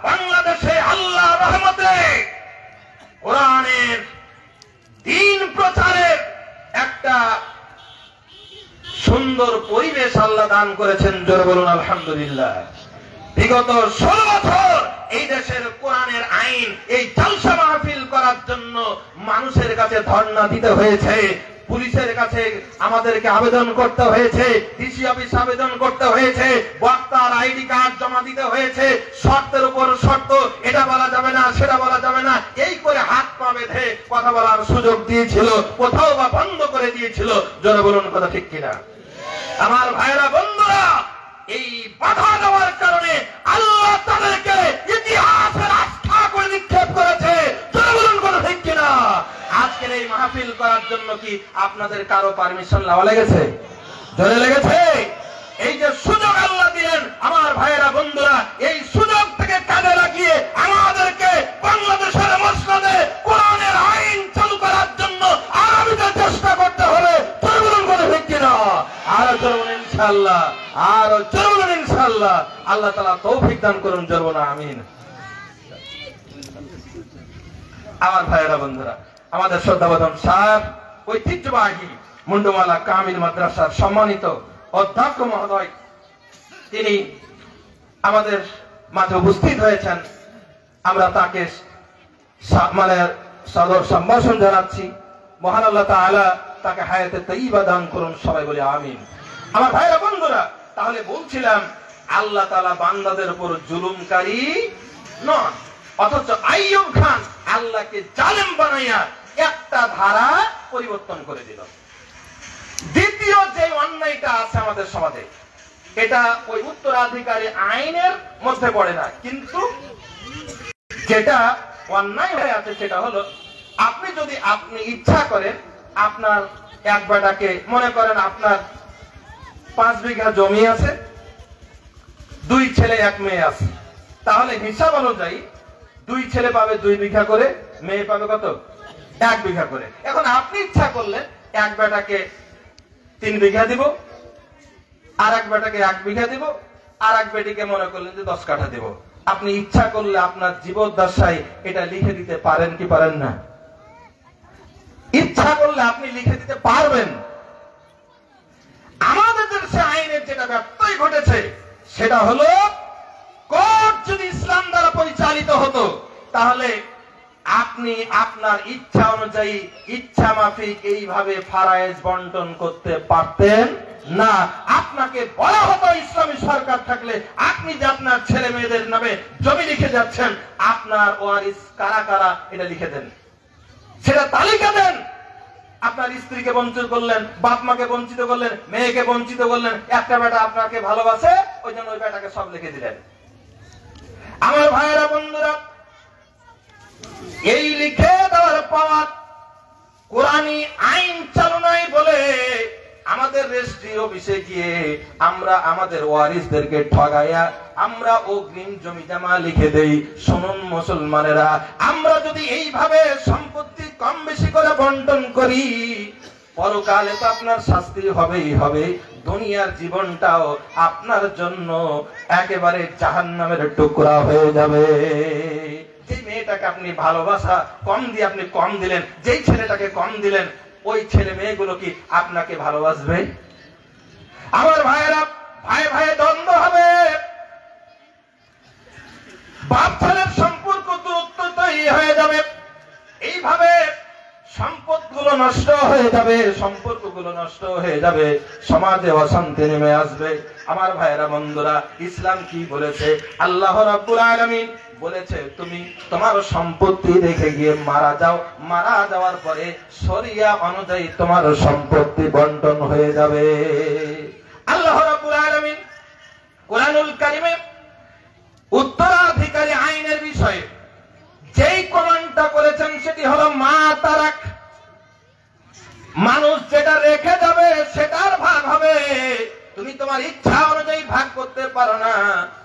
বাংলাদেশে আল্লাহ রহমতে কোরআনের দ্বীন প্রচারের একটা সুন্দর পরিবেশ আল্লাহ দান করেছেন। জোরে বলুন আলহামদুলিল্লাহ। বিগত 16 বছর এই দেশের কোরআনের আইন এই জলসা মাহফিল করার জন্য মানুষের কাছে ধর্ণা দিতে হয়েছে, পুলিশের কাছে আমাদেরকে আবেদন করতে হয়েছে, ডিসি অফিস আবেদন করতে হয়েছে, বক্তার আইডি কার্ড জমা দিতে হয়েছে, শর্তের উপর শর্ত, এটা বলা যাবে না সেটা বলা যাবে না, এই করে হাত পা বেঁধে কথা বলার সুযোগ দিয়েছিল, কোথাও বা বন্ধ করে দিয়েছিল। জোরে বলুন কথা ঠিক কিনা? আমার ভাইরা বন্ধুরা, এই বাধা দেওয়ার কারণে আল্লাহ তাদেরকে ইতিহাসের আস্থা করে নিক্ষেপ করেছে। জোরে বলুন কথা ঠিক কিনা? আজকের এই মাহফিল করার জন্য কি আপনাদের কারো পারমিশন নেওয়া লেগেছে? জোরে লেগেছে? এই যে সুযোগ আল্লাহ দিলেন আমার ভাইয়েরা বন্ধুরা, এই সুযোগ থেকে কাজে লাগিয়ে আমাদেরকে বাংলাদেশের মসনদে কোরআনের আইন চালু করার জন্য আরবিতে চেষ্টা করতে হবে। জোরে বলুন কথা ঠিক কিনা? আর চলুন ইনশাআল্লাহ, আর চলুন ইনশাআল্লাহ। আল্লাহ তাআলা তৌফিক দান করুন। জোরে বলুন আমিন। আমার ভাইয়েরা বন্ধুরা, আমাদের শ্রদ্ধাবাদন স্যার, ঐতিহ্যবাহী মুন্ডমালা কামিল মাদ্রাসার সম্মানিত অধ্যক্ষ মহোদয়, তিনি আমাদের মাঝে উপস্থিত হয়েছেন। আমরা তাকে সাদর সম্ভাষণ জানাচ্ছি। মহান আল্লাহ তাআলা তাকে হায়াতে তাইয়্যিবা দান করুন। সবাই বলি আমিন। আমার ভাইরা বন্ধুরা, তাহলে বলছিলাম আল্লাহ তাআলা বান্দাদের উপর জুলুমকারী নন, অথচ আইয়ুব খান আল্লাহকে জালেম বানাইয়া একটা ধারা পরিবর্তন করে দিল। দ্বিতীয় যে অন্যায়টা আছে আমাদের সমাজে, এটা ওই উত্তরাধিকারী আইনের মধ্যে পড়ে না, কিন্তু যেটা অন্যায় হয়ে আছে সেটা হলো, আপনি যদি আপনি ইচ্ছা করেন আপনার এক বেটাকে, মনে করেন আপনার 5 বিঘা জমি আছে, 2 ছেলে 1 মেয়ে আছে, তাহলে হিসাব অনুযায়ী 2 ছেলে পাবে 2 বিঘা করে, মেয়ে পাবে কত? 1 বিঘা করে। এখন আপনি ইচ্ছা করলেন এক বেটাকে 3 বিঘা দিব, আর এক বেটাকে 1 বিঘা দিব, আর এক বেটিকে মনে করলেন যে 10 কাঠা দিব। আপনি ইচ্ছা করলে আপনার জীবদ্দশায় এটা লিখে দিতে পারেন কি পারেন না? ইচ্ছা করলে আপনি লিখে দিতে পারবেন। আমাদের দেশে আইনের যেটা ব্যত্যয় ঘটেছে সেটা হলো, কোর্ট যদি ইসলাম দ্বারা পরিচালিত হতো তাহলে আপনি আপনার ইচ্ছা অনুযায়ী ইচ্ছা মাফিক এইভাবে ফারায়েজ বন্টন করতে পারতেন না। আপনাকে বলা হতো ইসলামী সরকার থাকলে আপনি যে আপনার ছেলে মেয়েদের নামে জমি লিখে যাচ্ছেন, আপনার ওয়ারিস কারা কারা এটা লিখে দেন, সেটা তালিকা দেন। আপনার স্ত্রীকে বঞ্চিত করলেন, বাপ মাকে বঞ্চিত করলেন, মেয়েকে বঞ্চিত করলেন, একটা বেটা আপনাকে ভালোবাসে ওই জন্য ওই বেটাকে সব লিখে দিলেন। আমার ভাইয়েরা বন্ধুরা, এই লিখে দেওয়ার পর কোরআনী আইন চালু নাই বলে আমাদের রেজিস্ট্রি অফিসে গিয়ে আমরা আমাদের ওয়ারিসদেরকে ঠগাইয়া আমরা অগ্রিম জমি জমা লিখে দেই। শুনুন মুসলমানেরা, আমরা যদি এইভাবে সম্পত্তি কম বেশি করে বন্টন করি, পরকালে তো আপনার শাস্তি হবেই হবে, দুনিয়ার জীবনটাও আপনার জন্য একেবারে জাহান্নামের টুকরা হয়ে যাবে। যে মেয়েটাকে আপনি ভালোবাসা কম দিয়ে আপনি কম দিলেন, যেই ছেলেটাকে কম দিলেন, ওই ছেলে মেয়েগুলো কি আপনাকে ভালোবাসবে? আমার ভাইয়েরা, ভাই ভাই দ্বন্দ্ব হবে, বাপ ছেলের সম্পর্ক দূরত্ব তৈরি হয়ে যাবে, এইভাবে সম্পদগুলো নষ্ট হয়ে যাবে, সম্পর্কগুলো নষ্ট হয়ে যাবে, সমাজে অশান্তি নেমে আসবে। আমার ভাইয়েরা বন্ধুরা, ইসলাম কি বলেছে? আল্লাহ রাব্বুল আলামিন বলেছে, তুমি তোমার সম্পত্তি রেখে গিয়ে মারা যাও, মারা যাওয়ার পরে শরিয়া অনুযায়ী তোমার সম্পত্তি বন্টন হয়ে যাবে। আল্লাহ রাব্বুল আলামিন কোরআনুল কারীমে উত্তরাধিকারী আইনের বিষয়ে যেই কমান্ডটা করেছেন সেটি হলো মা তারাক। মানুষ যেটা রেখে যাবে সেটার ভাগ হবে, তুমি তোমার ইচ্ছা অনুযায়ী ভাগ করতে পারো না।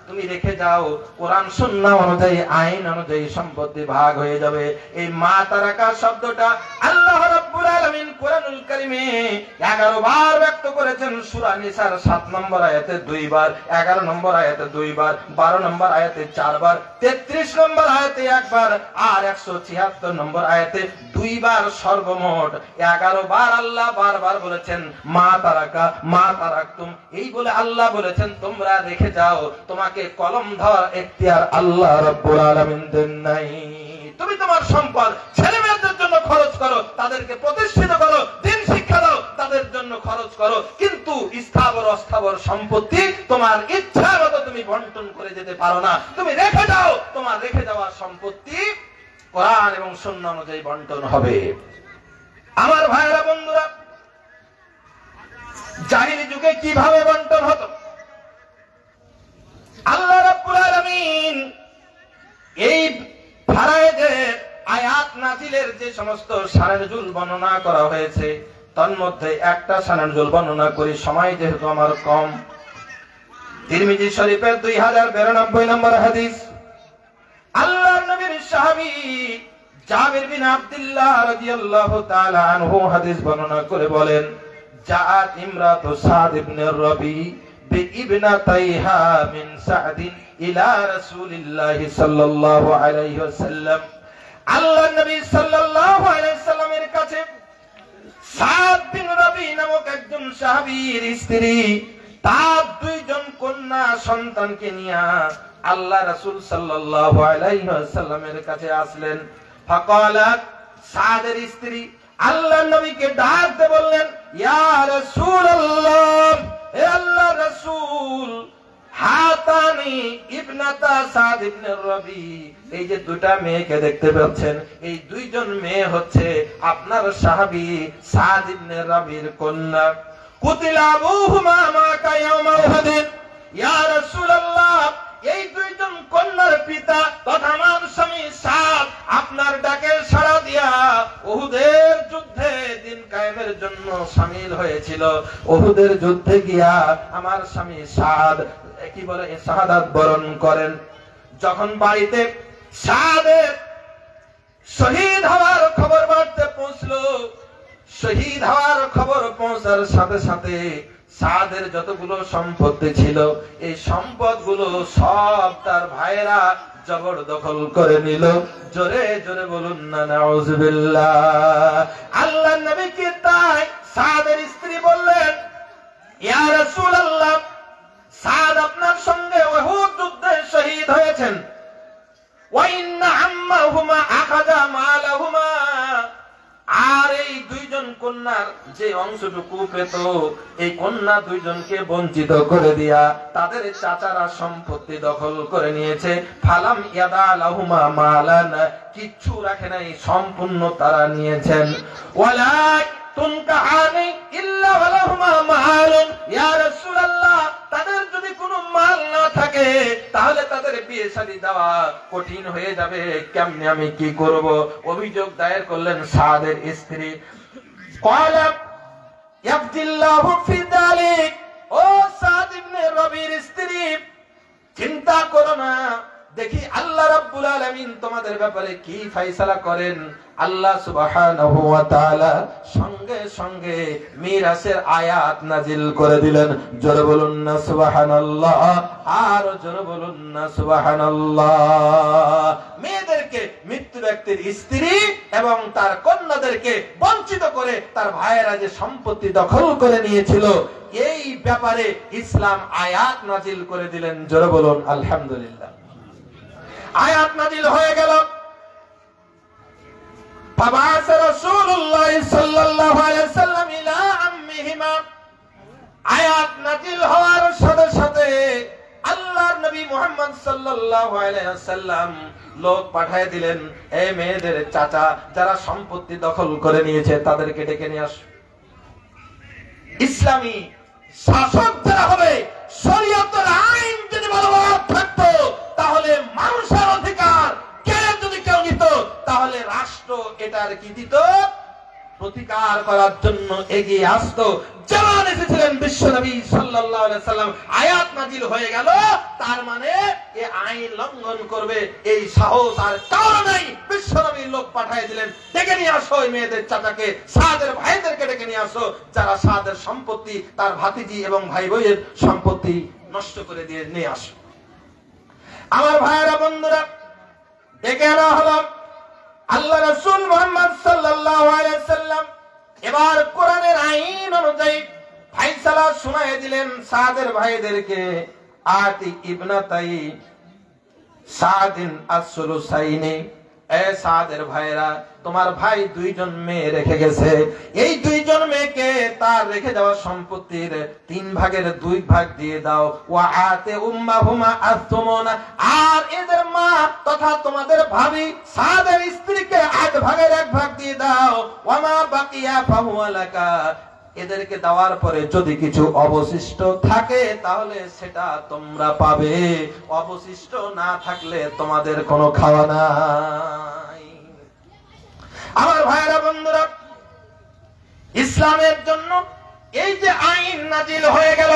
তুমি রেখে যাও, কোরআন সুন্নাহ অনুযায়ী আইন অনুযায়ী সম্পত্তি ভাগ হয়ে যাবে। এই মা তারাকা শব্দটা আল্লাহ রাব্বুল রাব্বুল আলামিন কোরআনুল কারীমে 11 বার ব্যক্ত করেছেন। সূরা নিসার 7 নম্বর আয়াতে 2 বার, 11 নম্বর আয়াতে 2 বার, 12 নম্বর আয়াতে 4 বার, 33 নম্বর আয়াতে 1 বার, আর 176 নম্বর আয়াতে 2 বার, সর্বমোট 11 বার আল্লাহ বারবার বলেছেন মা তারাকা মা তারাকতুম। এই বলে আল্লাহ বলেছেন তোমরা রেখে যাও, তোমাকে কলম ধরার এখতিয়ার আল্লাহ রাব্বুল আলামিন দেন নাই। তুমি তোমার সম্পদ ছেলে মেয়েদের জন্য খরচ করো, তাদেরকে প্রতিষ্ঠিত করো, দিন শিক্ষা দাও, তাদের জন্য খরচ করো, কিন্তু স্থাবর অস্থাবর সম্পত্তি তোমার ইচ্ছা মতো তুমি বন্টন করে যেতে পারো না। তুমি রেখে যাও, তোমার রেখে যাওয়া সম্পত্তি কোরআন এবং সুন্নাহ অনুযায়ী বন্টন হবে। আমার ভাইরা বন্ধুরা, জাহিলি যুগে কিভাবে বন্টন হতো? আল্লাহ রাব্বুল আলামিন এই ফারায়েদের আয়াত নাজিলের যে সমস্ত শানের বর্ণনা করা হয়েছে, তার মধ্যে একটা শানের বর্ণনা করি, সময় যেহেতু আমার কম। তিরমিজি শরীফের 2092 নম্বর হাদিস, আল্লাহর নবীর সাহাবী জাবির বিন আব্দুল্লাহ রাদিয়াল্লাহু তাআলা আনহু হাদিস বর্ণনা করে বলেন, জাআত ইমরাতু সাদ ইবনে রবি বিইবনাতাইহা মিন সাদিন ইলা রাসূলিল্লাহি সাল্লাল্লাহু আলাইহি ওয়াসাল্লাম। আল্লাহর নবী সাল্লাল্লাহু আলাইহি ওয়াসাল্লামের কাছে সাদ বিন রবি নামক একজন সাহাবীর স্ত্রী তার 2 জন কন্যা সন্তানকে নিয়ে আল্লাহ রাসূল সাল্লাল্লাহু আলাইহি ওয়াসাল্লামের কাছে আসলেন। ফাকালাত, সাদের স্ত্রী আল্লাহর নবীকে ডাক দিয়ে বললেন, ইয়া রাসূলুল্লাহ, হে আল্লাহর রাসূল, হাতানি ইবনাতা সাদ ইবনে রবি, এই যে 2টা মেয়েকে দেখতে পাচ্ছেন, এই 2 জন মেয়ে হচ্ছে আপনার সাহাবী সাদ ইবনে রবির কন্যা। কুতিলা আবুহুমা মাকা ইয়াউমা উহুদ, ইয়া রাসূলুল্লাহ, এই 2 জন কন্যার পিতা তথা আমার স্বামী সাদ আপনার ডাকে সাড়া দিয়া উহুদের যুদ্ধে দিন কায়েমের জন্য শামিল হয়েছিল। উহুদের যুদ্ধে গিয়া আমার স্বামী সাদ কি বলে শাহাদাত বরণ করেন। যখন বাড়িতে সাদের শহীদ হওয়ার খবর বাড়তে পৌঁছলো, শহীদ হওয়ার খবর পৌঁছার সাথে সাথে সাদের যতগুলো সম্পত্তি ছিল, এই সম্পদগুলো সব তার ভাইরা জবরদখল করে নিল। জোরে জোরে বলুন না নাউজুবিল্লাহ। আল্লাহর নবীকে তাই সাদের স্ত্রী বললেন, ইয়া রাসূলুল্লাহ, সাদ আপনার সঙ্গে উহুদ যুদ্ধে শহীদ হয়েছেন। ওয়া ইন্না আম্মাহুমা আখাযা মালাহুমা, আর এই 2 জন কন্যার যে অংশটুকু পেত, এই কন্যা 2 জনকে বঞ্চিত করে দিয়া তাদের চাচারা সম্পত্তি দখল করে নিয়েছে। ফালাম ইয়াদা লাহুমা মালান, কিচ্ছু রাখে নাই, সম্পূর্ণ তারা নিয়েছেন। ওয়ালা তুনকাহানি ইল্লা ওয়ালাহুমা মালুন, ইয়া রাসূলুল্লাহ, তাদের যদি কোনো মাল না থাকে তাহলে তাদের বিয়ে শাদী দেওয়া কঠিন হয়ে যাবে, কেমনে আমি কি করব? অভিযোগ দায়ের করলেন সাদের স্ত্রী। ক্বালা ইয়াবদিল্লাহু ফি যালিক, ও সাদ ইবনে রবির স্ত্রী, চিন্তা করো না, দেখি আল্লাহ রাব্বুল আলামিন তোমাদের ব্যাপারে কি ফয়সালা করেন। আল্লাহ সুবহানাহু ওয়া তাআলা সঙ্গে সঙ্গে মিরাসের আয়াত নাজিল করে দিলেন। জোরে বলুন না সুবহানাল্লাহ, আর জোরে বলুন না সুবহানাল্লাহ। মেয়েদেরকে মৃত্যু ব্যক্তির স্ত্রী এবং তার কন্যাদেরকে বঞ্চিত করে তার ভাইয়েরা যে সম্পত্তি দখল করে নিয়েছিল, এই ব্যাপারে ইসলাম আয়াত নাজিল করে দিলেন। জোরে বলুন আলহামদুলিল্লাহ। আয়াত নাজিল হয়ে গেল। فبعث رسول الله صلى الله عليه وسلم الى عمهما, আয়াত নাজিল হওয়ার সাথে সাথে আল্লাহর নবী মুহাম্মদ সাল্লাল্লাহু আলাইহি ওয়াসাল্লাম লোক পাঠিয়ে দিলেন, এই মেয়েদের চাচা যারা সম্পত্তি দখল করে নিয়েছে তাদেরকে ডেকে নিয়ে আস। ইসলামী শাসক যারা হবে, শরীয়তের আইন যদি বলবৎ থাকতো, তাহলে মানুষের অধিকার কে যদি কেউ নিত, তাহলে রাষ্ট্র এটার কি দিত? প্রতিকার করার জন্য এগিয়ে আসতো। যেমন এসেছিলেন বিশ্বনবী সাল্লাল্লাহু আলাইহি সাল্লাম, আয়াত নাজিল হয়ে গেল, তার মানে এই আইন লঙ্ঘন করবে এই সাহস আর কারো নাই। বিশ্বনবী লোক পাঠিয়ে দিলেন, ডেকে নিয়ে আসো ওই মেয়েদের চাচাকে, সাদের ভাইদেরকে ডেকে নিয়ে আসো, যারা সাদের সম্পত্তি, তার ভাতিজি এবং ভাই বোনের সম্পত্তি নষ্ট করে দিয়ে নিয়ে আসো। আমার ভাইয়েরা, বন্ধুরা, ডেকে আনা হলো। আল্লাহ রাসূল মুহাম্মদ সাল্লাল্লাহু আলাইহি সাল্লাম এবার কোরআনের আইন অনুযায়ী ফায়সালা শুনায়ে দিলেন সাদের ভাইদেরকে। আতি ইবনাতাই সাদিন আসলুসাইনি, এ সাদের ভাইরা, তোমার ভাই দুইজন মেয়ে রেখে গেছে। এই দুইজন মেয়েকে তার রেখে যাওয়া সম্পত্তির 3 ভাগের 2 ভাগ দিয়ে দাও। ওয়া আতে উম্মাহুমা আস-সুমুনা, আর এদের মা তথা তোমাদের ভাবি সাদের স্ত্রীকে 8 ভাগের 1 ভাগ দিয়ে দাও। ওয়া মা বাকিয়া ফাহুয়া লাকা, এদেরকে দেওয়ার পরে যদি কিছু অবশিষ্ট থাকে তাহলে সেটা তোমরা পাবে, অবশিষ্ট না থাকলে তোমাদের কোনো খাওয়া নাই। আমার ভাইরা, বন্ধুরা, ইসলামের জন্য এই যে আইন নাজিল হয়ে গেল,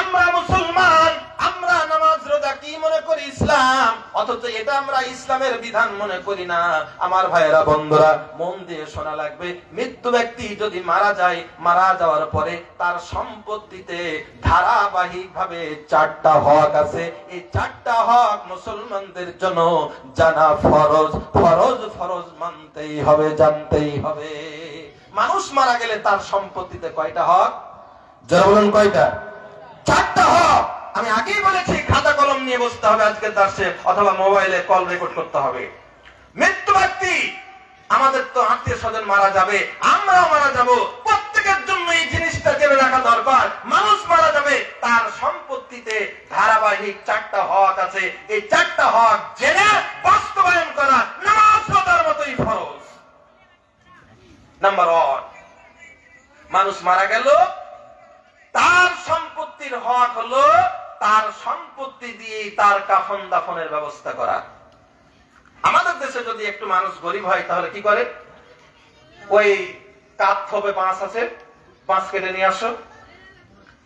আমরা মুসলমান, আমরা নামাজ রোজা কি মনে করি ইসলাম, অথচ এটা আমরা ইসলামের বিধান মনে করি না। আমার ভাইরা, বন্ধুরা, মন দিয়ে শোনা লাগবে। মৃত্যু ব্যক্তি যদি মারা যায়, মারা যাওয়ার পরে তার সম্পত্তিতে ধারাবাহিকভাবে 4টা হক আছে। এই 4টা হক মুসলমানদের জন্য জানা ফরজ, ফরজ ফরজ মানতেই হবে, জানতেই হবে। মানুষ মারা গেলে তার সম্পত্তিতে কয়টা হক? যারা বলেন কয়টা? 4টা হক। আমি আগেই বলেছি, খাতা কলম নিয়ে বসতে হবে আজকের দার্সে, অথবা মোবাইলে কল রেকর্ড করতে হবে। মৃত্যু ব্যক্তি, আমাদের তো আত্মীয় স্বজন মারা যাবে, আমরাও মারা যাব, প্রত্যেকের জন্য এই জিনিসটা জেনে রাখা দরকার। মানুষ মারা যাবে, তার সম্পত্তিতে ধারাবাহিক 4টা হক আছে। এই 4টা হক জেনে বাস্তবায়ন করা নামাজ রোজার মতোই ফরজ। নাম্বার 1, মানুষ মারা গেল, তার সম্পত্তির হক হলো তার সম্পত্তি দিয়ে তার কাফন দাফনের ব্যবস্থা করা। আমাদের দেশে যদি একটু মানুষ গরিব হয় তাহলে কি করে? ওই কাঠ থবে বাঁশ আছে, বাঁশ কেটে নিয়ে আসো,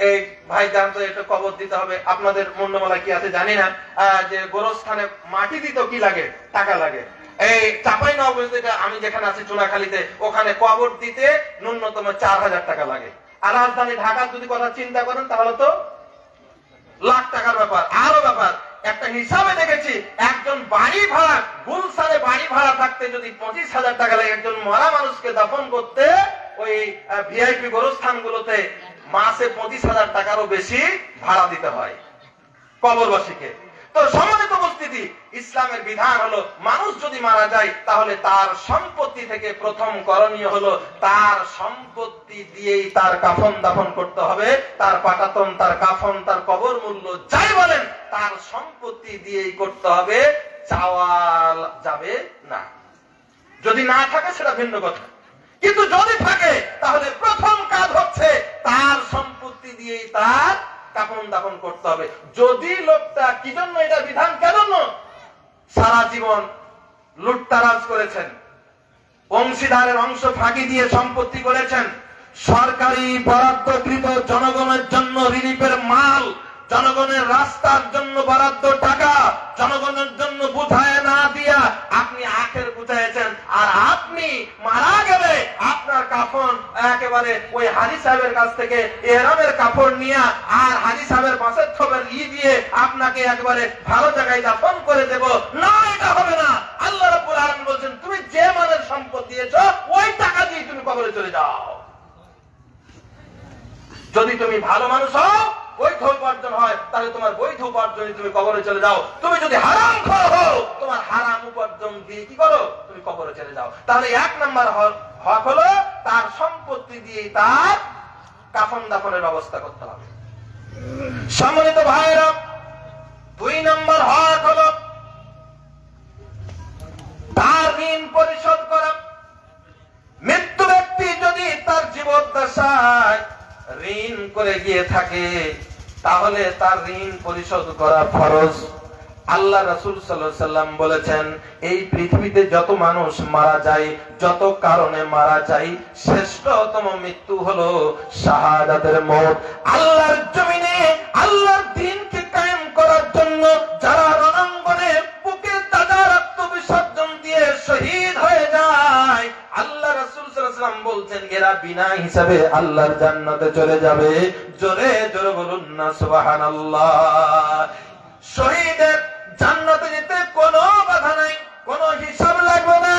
এই ভাই জানতো এটা কবর দিতে হবে। আপনাদের মুন্ডমালা কি আছে জানি না, যে গোরস্থানে মাটি দিতেও কি লাগে? টাকা লাগে। এই চাঁপাইনবাবগঞ্জে, আমি যেখানে আছি চুনাখালীতে, ওখানে কবর দিতে ন্যূনতম 4000 টাকা লাগে। আর রাজধানী ঢাকার যদি কথা চিন্তা করেন তাহলে তো লাখ টাকার ব্যাপার, আরো ব্যাপার। একটা হিসাবে দেখেছি, একজন বাড়ি ভাড়া, গুলশানে বাড়ি ভাড়া থাকতে যদি 25,000 টাকা লাগে একজন মরা মানুষকে দাফন করতে, ওই ভিআইপি গোরস্থানগুলোতে মাসে 25,000 টাকারও বেশি ভাড়া দিতে হয় কবরবাসীকে। তো সম্মানিত উপস্থিতি, ইসলামের বিধান হলো মানুষ যদি মারা যায় তাহলে তার সম্পত্তি থেকে প্রথম করণীয় হলো তার সম্পত্তি দিয়েই তার কাফন দাফন করতে হবে। তার পাটাতন, তার কাফন, তার কবর মূল্য যাই বলেন, তার সম্পত্তি দিয়েই করতে হবে, চাওয়া যাবে না। যদি না থাকে সেটা ভিন্ন কথা, কিন্তু যদি থাকে তাহলে প্রথম কাজ হচ্ছে তার সম্পত্তি দিয়েই তার কাফন দাফন করতে হবে। যদি লোকটা কি জন্য এটা বিধান, কেন সারা জীবন লুটতারাজ করেছেন, অংশীদারের অংশ ফাঁকি দিয়ে সম্পত্তি করেছেন, সরকারি বরাদ্দকৃত জনগণের জন্য রিলিফের মাল, জনগণের রাস্তার জন্য বরাদ্দ টাকা জনগণের জন্য বুঝায় না দিয়া আপনি আখের বুঝাইছেন, আর আপনি মারা গেলে আপনার কাফন একেবারে ওই হাজী সাহেবের কাছ থেকে ইহরামের কাপড় নিয়ে আর হাজী সাহেবের পাশের থবের দিয়ে আপনাকে একবারে ভালো জায়গায় দাফন করে দেব না, এটা হবে না। আল্লাহ রাব্বুল আলামিন বলেন, তুমি যে মানের সম্পদ দিয়েছো ওই টাকা দিয়ে তুমি কবরে চলে যাও। যদি তুমি ভালো মানুষ হও, বৈধ উপার্জন হয়, তাহলে তোমার বৈধ উপার্জনে তুমি কবরে চলে যাও। তুমি যদি হারামখোর হও, তোমার হারাম উপার্জন দিয়ে কি করো? তুমি কবরে চলে যাও। তাহলে 1 নাম্বার হক হলো তার সম্পত্তি দিয়ে তার কাফন দাফনের ব্যবস্থা করতে হবে। সম্মানিত ভাইরা, 2 নাম্বার হক হলো তার ঋণ পরিশোধ করা। মৃত্যু ব্যক্তি যদি তার জীবদ্দশায় ঋণ করে গিয়ে থাকে তাহলে তার ঋণ পরিশোধ করা ফরজ। আল্লাহ রাসূল সাল্লাল্লাহু আলাইহি সাল্লাম বলেছেন, এই পৃথিবীতে যত মানুষ মারা যায়, যত কারণে মারা যায়, শ্রেষ্ঠতম মৃত্যু হলো শাহাদাতের মওত। আল্লাহর জমিনে আল্লাহর দ্বীনকে কায়েম করার জন্য যারা রণাঙ্গনে বুকে তাজা রক্ত বিসর্জন দিয়ে শহীদ হয়ে যায়, আল্লাহ রাসূল সাল্লাল্লাহু আলাইহি সাল্লাম বলছেন এরা বিনা হিসাবে আল্লাহর জান্নাতে চলে যাবে। জোরে জোরে বলুন না সুবহানাল্লাহ। শহীদের জান্নাতে যেতে কোনো বাধা নাই, কোনো হিসাব লাগবে না।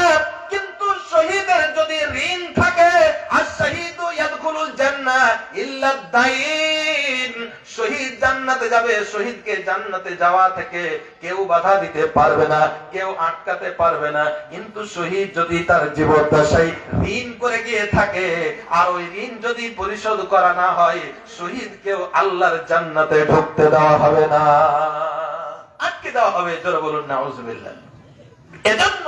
কিন্তু শহীদের যদি ঋণ থাকে, আশ-শাহীদু ইয়াদখুলুল জান্নাহ ইল্লা দাইন, শহীদ জান্নাতে যাবে, শহীদকে জান্নাতে যাওয়া থেকে কেউ বাধা দিতে পারবে না, কেউ আটকাতে পারবে না। কিন্তু শহীদ যদি তার জীবদ্দশায় ঋণ করে গিয়ে থাকে, আর ওই ঋণ যদি পরিশোধ করা না হয়, শহীদকেও আল্লাহর জান্নাতে ঢুকতে দেওয়া হবে না, আটকে দেওয়া হবে। জোরে বলুন নাউজুবিল্লাহ। এজন্য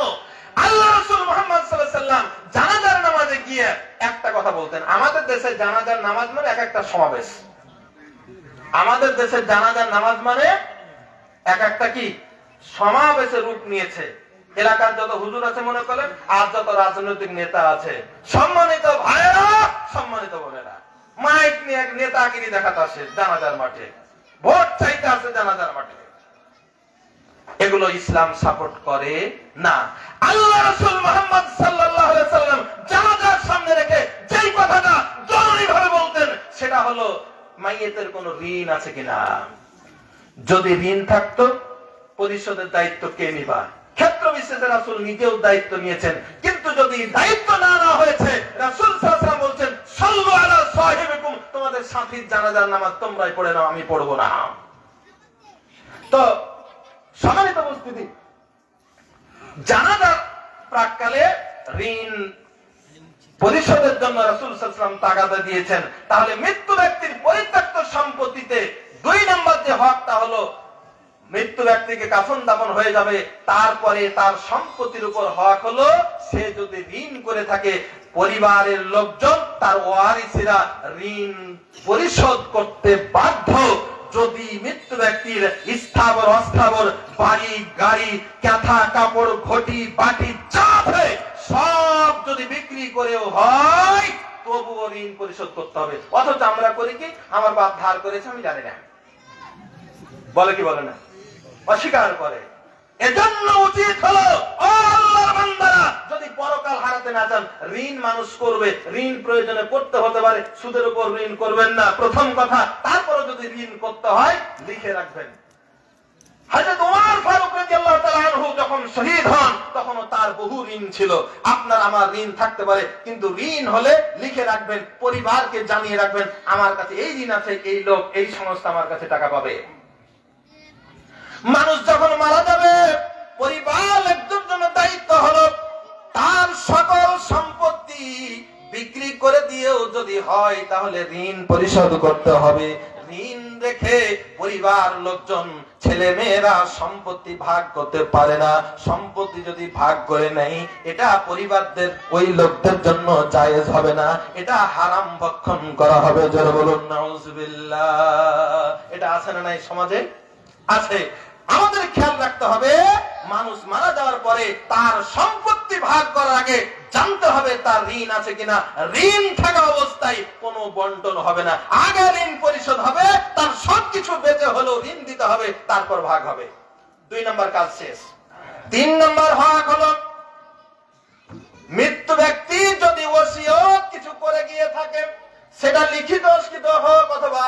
আল্লাহ রাসূল মুহাম্মদ সাল্লাল্লাহু আলাইহি সাল্লাম জানাজার নামাজে গিয়ে একটা কথা বলতেন। আমাদের দেশে জানাজার নামাজ মানে এক একটা সমাবেশ। আমাদের দেশের জানাজার নামাজ মানে এক একটা কি সমাবেশের রূপ নিয়েছে। এলাকার যত হুজুর আছে মনে করেন, আর যত রাজনৈতিক নেতা আছে, সম্মানিত ভাইয়েরা, সম্মানিত বোনেরা, মাইক নিয়ে এক নেতাগিরি দেখাতে আসে জানাজার মাঠে, ভোট চাইতে আসে জানাজার মাঠে। এগুলো ইসলাম সাপোর্ট করে না। আল্লাহ রাসূল মুহাম্মদ সাল্লাল্লাহু আলাইহি সাল্লাম জানাজার সামনে রেখে যেই কথাটা জরুরি ভাবে বলতেন, সেটা হলো মাইয়েতের কোনো ঋণ আছে কিনা। যদি ঋণ থাকতো, পরিশোধের দায়িত্ব কে নিবা? ক্ষেত্র বিশেষে রাসূল নিজেও দায়িত্ব নিয়েছেন। কিন্তু যদি দায়িত্ব না নেওয়া হয়েছে, রাসূল সাল্লাল্লাহু আলাইহি ওয়াসাল্লাম বলছেন, সাল্লু আলা সাহিবিকুম, তোমাদের সাথীর জানাজার নামাজ তোমরাই পড়ে নাও, আমি পড়বো না। তো সম্মানিত উপস্থিতি, জানাজার প্রাক্কালে ঋণ পরিশোধের জন্য রাসূল সাল্লাল্লাহু আলাইহি ওয়াসাল্লাম তাগাদা দিয়েছেন। তাহলে মৃত্যু ব্যক্তির পরিত্যক্ত সম্পত্তিতে 2 নম্বর যে হকটা হলো, মৃত্যু ব্যক্তিকে কাফন দাফন হয়ে যাবে, তারপরে তার সম্পত্তির উপর হক হলো, সে যদি ঋণ করে থাকে, পরিবারের লোকজন তার ওয়ারিসেরা ঋণ পরিশোধ করতে বাধ্য। যদি মৃত্যু ব্যক্তির স্থাবর অস্থাবর বাড়ি গাড়ি কাঁথা কাপড় ঘটি বাটি যা আছে সব যদি বিক্রি করেও হয়, তবুও ঋণ পরিশোধ করতে হবে। অথচ আমরা করি কি, আমার বাপ ধার করেছে আমি জানি না, বলে কি বলে না, অস্বীকার করে। এজন্য উচিত হলো আল্লাহর বান্দারা যদি পরকাল হারাতে না চান, ঋণ মানুষ করবে, ঋণ প্রয়োজনে করতে হতে পারে, সুদের উপর ঋণ করবেন না, প্রথম কথা। তারপরে যদি ঋণ করতে হয়, লিখে রাখবেন। হযরত ওমর ফারুক রাদিয়াল্লাহু তাআলা আনহু যখন শহীদ হন, তখনও তার বহু ঋণ ছিল। আপনার আমার ঋণ থাকতে পারে, কিন্তু ঋণ হলে লিখে রাখবেন, পরিবারকে জানিয়ে রাখবেন, আমার কাছে এই ঋণ আছে, এই লোক এই সংস্থা আমার কাছে টাকা পাবে। মানুষ যখন মারা যাবে, পরিবার একজন জন্য দায়িত্ব হলো তার সকল সম্পত্তি বিক্রি করে দিয়েও যদি হয়, তাহলে ঋণ পরিশোধ করতে হবে। ঋণ রেখে পরিবার লোকজন ছেলে মেয়েরা সম্পত্তি ভাগ করতে পারে না। সম্পত্তি যদি ভাগ করে নেয়, এটা পরিবারদের ওই লোকদের জন্য জায়েজ হবে না, এটা হারাম ভক্ষণ করা হবে। জোরে বলুন নাউজুবিল্লাহ। এটা আছে না নাই সমাজে? আছে। আমাদের খেয়াল রাখতে হবে, মানুষ মারা যাওয়ার পরে তার সম্পত্তি ভাগ করার আগে জানতে হবে তার ঋণ আছে কিনা। ঋণ থাকা অবস্থায় কোনো বন্টন হবে না, আগে ঋণ পরিশোধ হবে, তার সবকিছু বেঁচে হলেও ঋণ দিতে হবে, তারপর ভাগ হবে। 2 নম্বর কাজ শেষ। 3 নম্বর হক হলো, মৃত্যু ব্যক্তি যদি ওসিয়ত কিছু করে গিয়ে থাকে, সেটা লিখিত অস্কিত হোক অথবা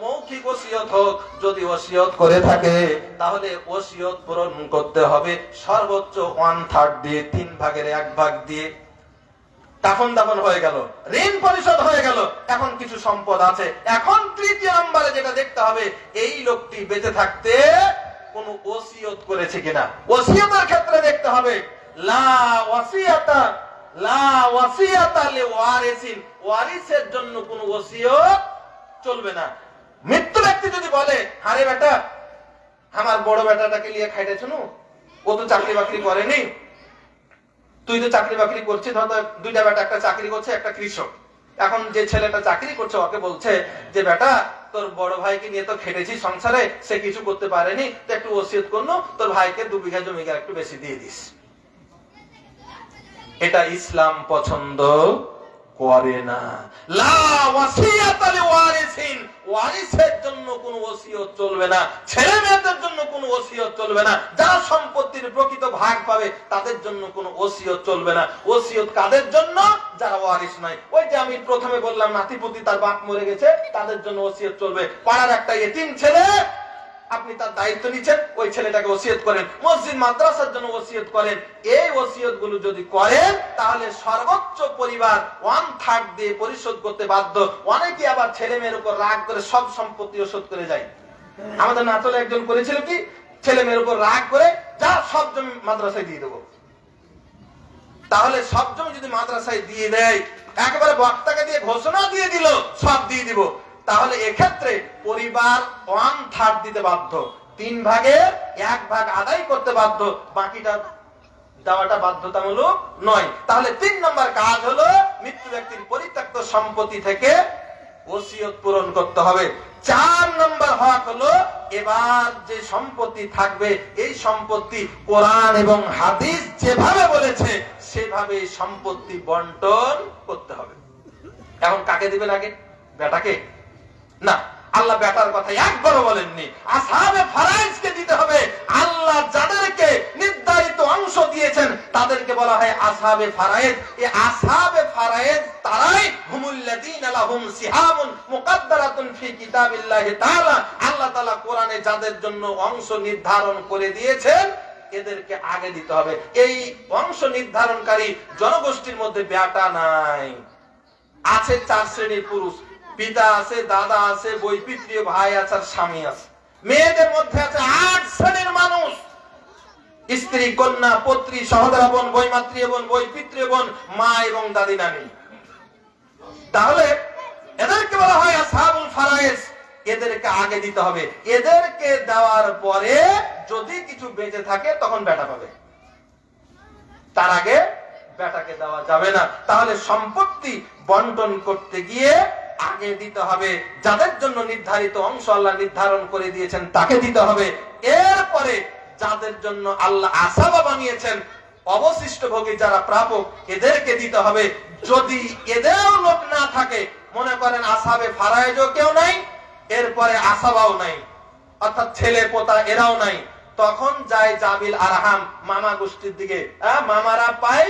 মৌখিক ওসিয়ত হোক, যদি ওসিয়ত করে থাকে তাহলে ওসিয়ত পূরণ করতে হবে সর্বোচ্চ 1/3 দিয়ে, 3 ভাগের 1 ভাগ দিয়ে। কাফন দাফন হয়ে গেল, ঋণ পরিশোধ হয়ে গেল, এখন কিছু সম্পদ আছে। এখন 3য় নম্বরে যেটা দেখতে হবে, এই লোকটি বেঁচে থাকতে কোনো ওসিয়ত করেছে কিনা। ওসিয়তের ক্ষেত্রে দেখতে হবে, লা ওয়াসিয়াতা লা ওয়াসিয়াতা লিওয়ারিসিন, ওয়ারিসের জন্য কোনো ওসিয়ত চলবে না। মৃত্যু ব্যক্তি যদি বলে, আরে বেটা আমার বড় বেটাটাকে নিয়ে খাইতেছ, ও তো চাকরি বাকরি করেনি, তুই তো চাকরি বাকরি করছিস, হয়তো 2টা বেটা একটা চাকরি করছে, একটা কৃষক, এখন যে ছেলেটা চাকরি করছে ওকে বলছে যে বেটা তোর বড় ভাইকে নিয়ে তো খেটেছি সংসারে, সে কিছু করতে পারেনি, তো একটু ওসিয়ত করলো তোর ভাইকে 2 বিঘা জমি একটু বেশি দিয়ে দিস। এটা ইসলাম পছন্দ করে না। লা ওয়াসিয়াতা লিওয়ারিসিন, ওয়ারিসের জন্য কোনো ওসিয়ত চলবে না, ছেলে মেয়েদের জন্য কোনো ওসিয়ত চলবে না, যারা সম্পত্তির প্রকৃত ভাগ পাবে তাদের জন্য কোনো ওসিয়ত চলবে না। ওসিয়ত কাদের জন্য? যারা ওয়ারিস নয়। ওই যে আমি প্রথমে বললাম নাতিপুতি তার বাপ মরে গেছে, তাদের জন্য ওসিয়ত চলবে। পাড়ার একটা এতিম ছেলে, আপনি তার দায়িত্ব নিচ্ছেন, ওই ছেলেটাকে ওসিয়ত করেন। মসজিদ মাদ্রাসার জন্য ওসিয়ত করেন। এই ওসিয়ত গুলো যদি করেন তাহলে সর্বোচ্চ পরিবার 1/3 দিয়ে পরিশোধ করতে বাধ্য। অনেকে আবার ছেলে মেয়ের উপর রাগ করে সব সম্পত্তি শোধ করে যায়। আমাদের নাচলে একজন করেছিল কি, ছেলে মেয়ের উপর রাগ করে যা সব জমি মাদ্রাসায় দিয়ে দেবো। তাহলে সব জমি যদি মাদ্রাসায় দিয়ে দেয়, একেবারে বক্তাকে দিয়ে ঘোষণা দিয়ে দিল সব দিয়ে দিব, তাহলে এক্ষেত্রে পরিবার 1/3 দিতে বাধ্য, 3 ভাগের 1 ভাগ আদায় করতে বাধ্য, বাকিটা দেওয়াটা বাধ্যতামূলক নয়। তাহলে 3 নম্বর কাজ হলো মৃত্যু ব্যক্তির পরিত্যক্ত সম্পত্তি থেকে ওসিয়ত পূরণ করতে হবে। 4 নম্বর হক হলো এবার যে সম্পত্তি থাকবে এই সম্পত্তি কোরআন এবং হাদিস যেভাবে বলেছে সেভাবে সম্পত্তি বন্টন করতে হবে। এখন কাকে দিবেন আগে? বেটাকে? না, আল্লাহ বেটার কথা একবারও বলেননি। আসহাবে ফারায়েজকে দিতে হবে। আল্লাহ যাদেরকে নির্ধারিত অংশ দিয়েছেন তাদেরকে বলা হয় আসহাবে ফারায়েজ। এই আসহাবে ফারায়েজ তারাই হুমুল্লাযীনা লাহুম সিহামুন মুকাদ্দারাতুন ফি কিতাবিল্লাহি তাআলা। আল্লাহ তাআলা কোরআনে যাদের জন্য অংশ নির্ধারণ করে দিয়েছেন এদেরকে আগে দিতে হবে। এই অংশ নির্ধারণকারী জনগোষ্ঠীর মধ্যে বেটা নাই। আছে 4 শ্রেণীর পুরুষ, পিতা আছে, দাদা আছে, বৈপিত্রীয় ভাই আছে, আর স্বামী আছে। মেয়েদের মধ্যে আছে 8 শ্রেণীর মানুষ, স্ত্রী, কন্যা, পত্রী, সহোদরা বোন, বৈমাত্রী বোন, বৈপিত্রীয় বোন, মা এবং দাদি নানি। তাহলে এদেরকে বলা হয় আসহাবুল ফারায়েজ। এদেরকে আগে দিতে হবে। এদেরকে দেওয়ার পরে যদি কিছু বেঁচে থাকে তখন বেটা পাবে, তার আগে বেটাকে দেওয়া যাবে না। তাহলে সম্পত্তি বন্টন করতে গিয়ে আগে দিতে হবে যাদের জন্য নির্ধারিত অংশ আল্লাহ নির্ধারণ করে দিয়েছেন তাকে দিতে হবে। এরপরে যাদের জন্য আল্লাহ আসাবা বানিয়েছেন অবশিষ্ট ভোগী যারা প্রাপক এদেরকে দিতে হবে। যদি এদেরও লোক না থাকে, মনে করেন আসহাবে ফারায়েজও কেউ নাই, এরপরে আসাবাও নাই, অর্থাৎ ছেলে পোতা এরাও নাই, তখন যায় জাবিল আরহাম, মামা গোষ্ঠীর দিকে। মামারা পায়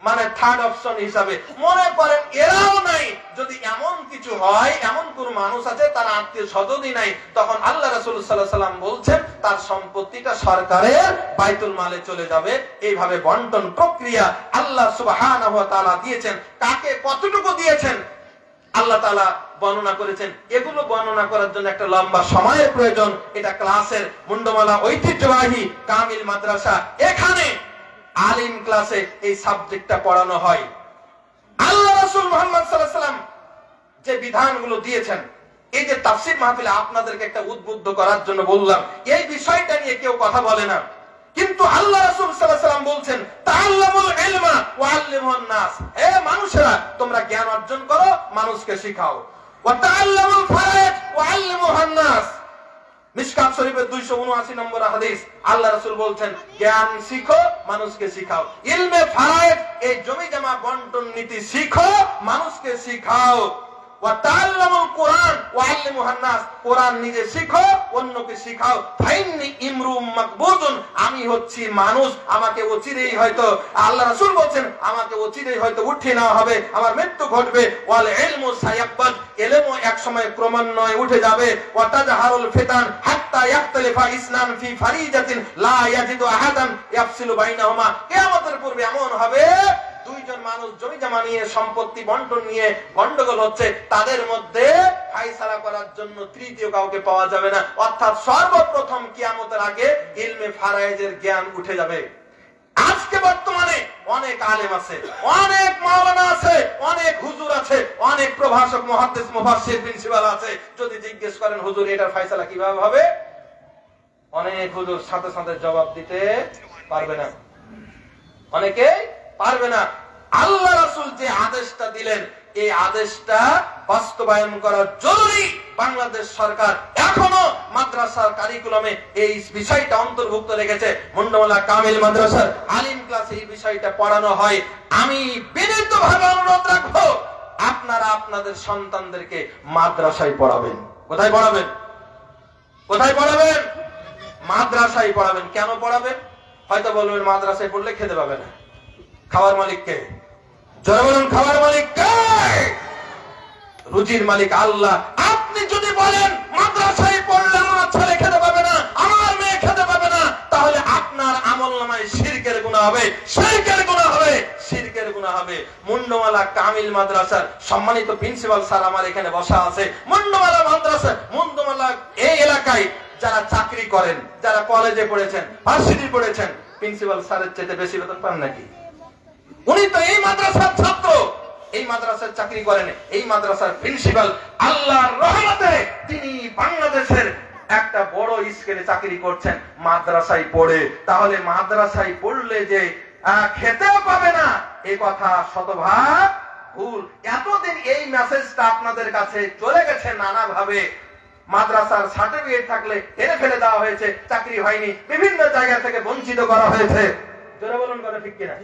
মানে থার্ড অপশন হিসাবে। মনে করেন এরাও নাই, যদি এমন কিছু হয়, এমন কোন মানুষ আছে তার আত্মীয় স্বজনই নাই, তখন আল্লাহ রাসূল সাল্লাল্লাহু আলাইহি ওয়াসাল্লাম বলছেন তার সম্পত্তিটা সরকারের বাইতুল মালে চলে যাবে। এইভাবে বন্টন প্রক্রিয়া আল্লাহ সুবহানাহু ওয়া তাআলা দিয়েছেন। কাকে কতটুকু দিয়েছেন আল্লাহ তাআলা বর্ণনা করেছেন। এগুলো বর্ণনা করার জন্য একটা লম্বা সময়ের প্রয়োজন। এটা ক্লাসের মুন্ডমালা ঐতিহ্যবাহী কামিল মাদ্রাসা, এখানে আলিম ক্লাসে এই সাবজেক্টটা পড়ানো হয়। আল্লাহ রাসূল মুহাম্মদ সাল্লাল্লাহু আলাইহি ওয়াসাল্লাম যে বিধানগুলো দিয়েছেন, এই যে তাফসীর মাহফিলে আপনাদেরকে একটা উদ্বুদ্ধ করার জন্য বললাম, এই বিষয়টা নিয়ে কেউ কথা বলে না, কিন্তু আল্লাহ রাসূল সাল্লাল্লাহু আলাইহি ওয়াসাল্লাম বলছেন তাআল্লামুল ইলমা ওয়া আল্লিমুন নাস, হে মানুষেরা তোমরা জ্ঞান অর্জন করো, মানুষকে শিখাও। ওয়া তাআল্লামুল ফারায়েজ ওয়া আল্লিমুন নাস, মিশকাত শরীফের 279 নম্বর হাদিস, আল্লাহ রাসূল বলছেন জ্ঞান শিখো, মানুষকে শিখাও। ইলমে ফারায়েজ, এই জমি জমা বন্টন নীতি শিখো, মানুষকে শিখাও। ওয়া তাআল্লামুল কুরআন ওয়া আল্লিমুন নাস, কুরআন নিজে শিখো, অন্যকে শিখাও। ফাইন্নি ইমরুম মাকবুদুন, আমি হচ্ছি মানুষ, আমাকে অচিরেই হয়তো, আল্লাহ রাসূল বলেন আমাকে অচিরেই হয়তো উঠিয়ে নেওয়া হবে, আমার মৃত্যু ঘটবে। ওয়াল ইলমু সায়াকবাদ, ইলমও এক সময় ক্রমান্বয়ে উঠে যাবে। ওয়া তাজহারুল ফিতান হাত্তা ইয়াখতালিফা ইসনান ফি ফারিজাতিন লা ইয়াজিদু আহাদান ইয়াফসিলু বাইনাহুমা, কিয়ামতের পূর্বে এমন হবে দুইজন মানুষ জমি জমা নিয়ে, সম্পত্তি বন্টন নিয়ে গন্ডগোল হচ্ছে, তাদের মধ্যে ফায়সালা করার জন্য তৃতীয় কাউকে পাওয়া যাবে না। অর্থাৎ সর্বপ্রথম কিয়ামতের আগে ইলমে ফারায়েজের জ্ঞান উঠে যাবে। আজকে বর্তমানে অনেক আলেম আছে, অনেক মাওলানা আছে, অনেক হুজুর আছে, অনেক প্রভাষক, মুহাদ্দিস, মুফাসসির, প্রিন্সিপাল আছে। যদি জিজ্ঞেস করেন হুজুর এটার ফায়সালা কিভাবে হবে, অনেক হুজুর সাথে সাথে জবাব দিতে পারবে না, অনেকে পারবে না। আল্লাহ রাসূল যে আদেশটা দিলেন এই আদেশটা বাস্তবায়ন করা জরুরি। বাংলাদেশ সরকার এখনো মাদ্রাসার কারিকুলামে এই বিষয়টা অন্তর্ভুক্ত রেখেছে। মুন্ডমালা কামিল মাদ্রাসার আলিম ক্লাসে এই বিষয়টা পড়ানো হয়। আমি বিনীতভাবে অনুরোধ রাখবো, আপনারা আপনাদের সন্তানদেরকে মাদ্রাসায় পড়াবেন। কোথায় পড়াবেন? কোথায় পড়াবেন? মাদ্রাসায় পড়াবেন। কেন পড়াবেন? হয়তো বলবেন মাদ্রাসায় পড়লে খেতে পাবে না। খাওয়ার মালিক কে? জোরে বলুন, খাওয়ার মালিক কে? রুজির মালিক আল্লাহ। আপনি যদি বলেন মাদ্রাসায় পড়লে আমার ছেলে খেতে পাবে না, আমার মেয়ে খেতে পাবে না, তাহলে আপনার আমলনামায় শিরকের গুনাহ হবে, শিরকের গুনাহ হবে, শিরকের গুনাহ হবে। মুন্ডমালা কামিল মাদ্রাসার সম্মানিত প্রিন্সিপাল স্যার আমার এখানে বসা আছে। মুন্ডমালা মাদ্রাসা, মুন্ডমালা এই এলাকায় যারা চাকরি করেন, যারা কলেজে পড়েছেন, ভার্সিটি পড়েছেন, প্রিন্সিপাল স্যারের চেয়ে বেশি বেতন পান নাকি? উনি তো এই মাদ্রাসার ছাত্র, এই মাদ্রাসার চাকরি করেন, এই মাদ্রাসার প্রিন্সিপাল। আল্লাহর রহমতে তিনি বাংলাদেশের একটা বড় স্কেলে চাকরি করছেন মাদ্রাসায় পড়ে। তাহলে মাদ্রাসায় পড়লে যে খেতেও পাবে না, এই কথা শতভাগ ভুল। এতদিন এই মেসেজটা আপনাদের কাছে চলে গেছে নানা ভাবে। মাদ্রাসার সার্টিফিকেট থাকলে টেনে ফেলে দেওয়া হয়েছে, চাকরি হয়নি, বিভিন্ন জায়গা থেকে বঞ্চিত করা হয়েছে। জোরে বলুন, কথা ঠিক কিনা?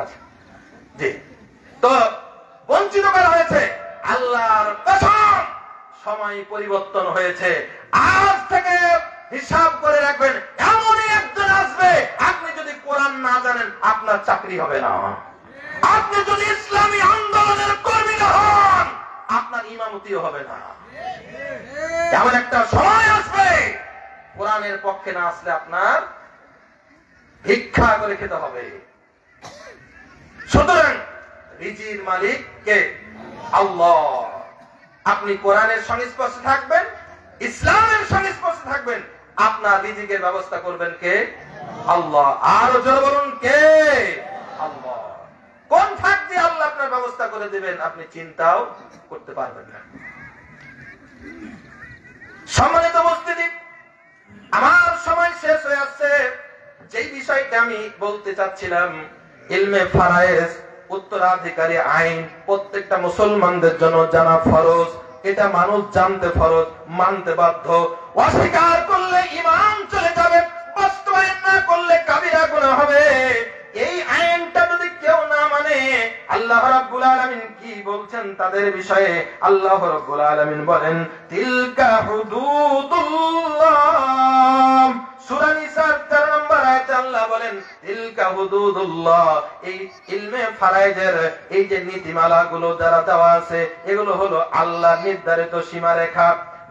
আচ্ছা, জি, তো বঞ্চিত করা হয়েছে। আল্লাহর কসম, সময় পরিবর্তন হয়েছে। আজ থেকে হিসাব করে রাখবেন, এমনই একজন আসবে, আপনি যদি কোরআন না জানেন আপনার চাকরি হবে না। আপনি যদি ইসলামী আন্দোলনের কর্মী না হন, আপনার ইমামতিও হবে না। এমন একটা সময় আসবে, কোরআনের পক্ষে না আসলে আপনার ভিক্ষা করে খেতে হবে। সুতরাং রিজির মালিক কে? আল্লাহ। আপনি কোরআনের সংস্পর্শে থাকবেন, ইসলামের সংস্পর্শে থাকবেন, আপনার রিজিকের ব্যবস্থা করবেন কে? আল্লাহ। আর জোরে বলুন, কে? আল্লাহ। কোন ফাঁক দিয়ে আল্লাহ আপনার ব্যবস্থা করে দিবেন আপনি চিন্তাও করতে পারবেন না। সম্মানিত উপস্থিতি, আমার সময় শেষ হয়ে আসছে। যেই বিষয়টা আমি বলতে চাচ্ছিলাম, ইলমে ফারায়েজ, উত্তরাধিকারী আইন প্রত্যেকটা মুসলমানদের জন্য জানা ফরজ। এটা মানুষ জানতে ফরজ, মানতে বাধ্য। অস্বীকার করলে ঈমান চলে যাবে, বাস্তবায়ন না করলে কাবিরা গুনাহ হবে। এই আইনটা যদি কেউ না মানে, আল্লাহ রাব্বুল আলামিন কি বলছেন তাদের বিষয়ে? আল্লাহ রাব্বুল আলামিন বলেন, তিলকা হুদুদুল্লাহ। সূরা নিসার 4 নম্বর আয়াতে আল্লাহ বলেন, তিলকা হুদুদুল্লাহ। এই ইলমে ফারায়েজের এই যে নীতিমালা গুলো যারা দেওয়া আছে, এগুলো হলো আল্লাহর নির্ধারিত সীমারেখা।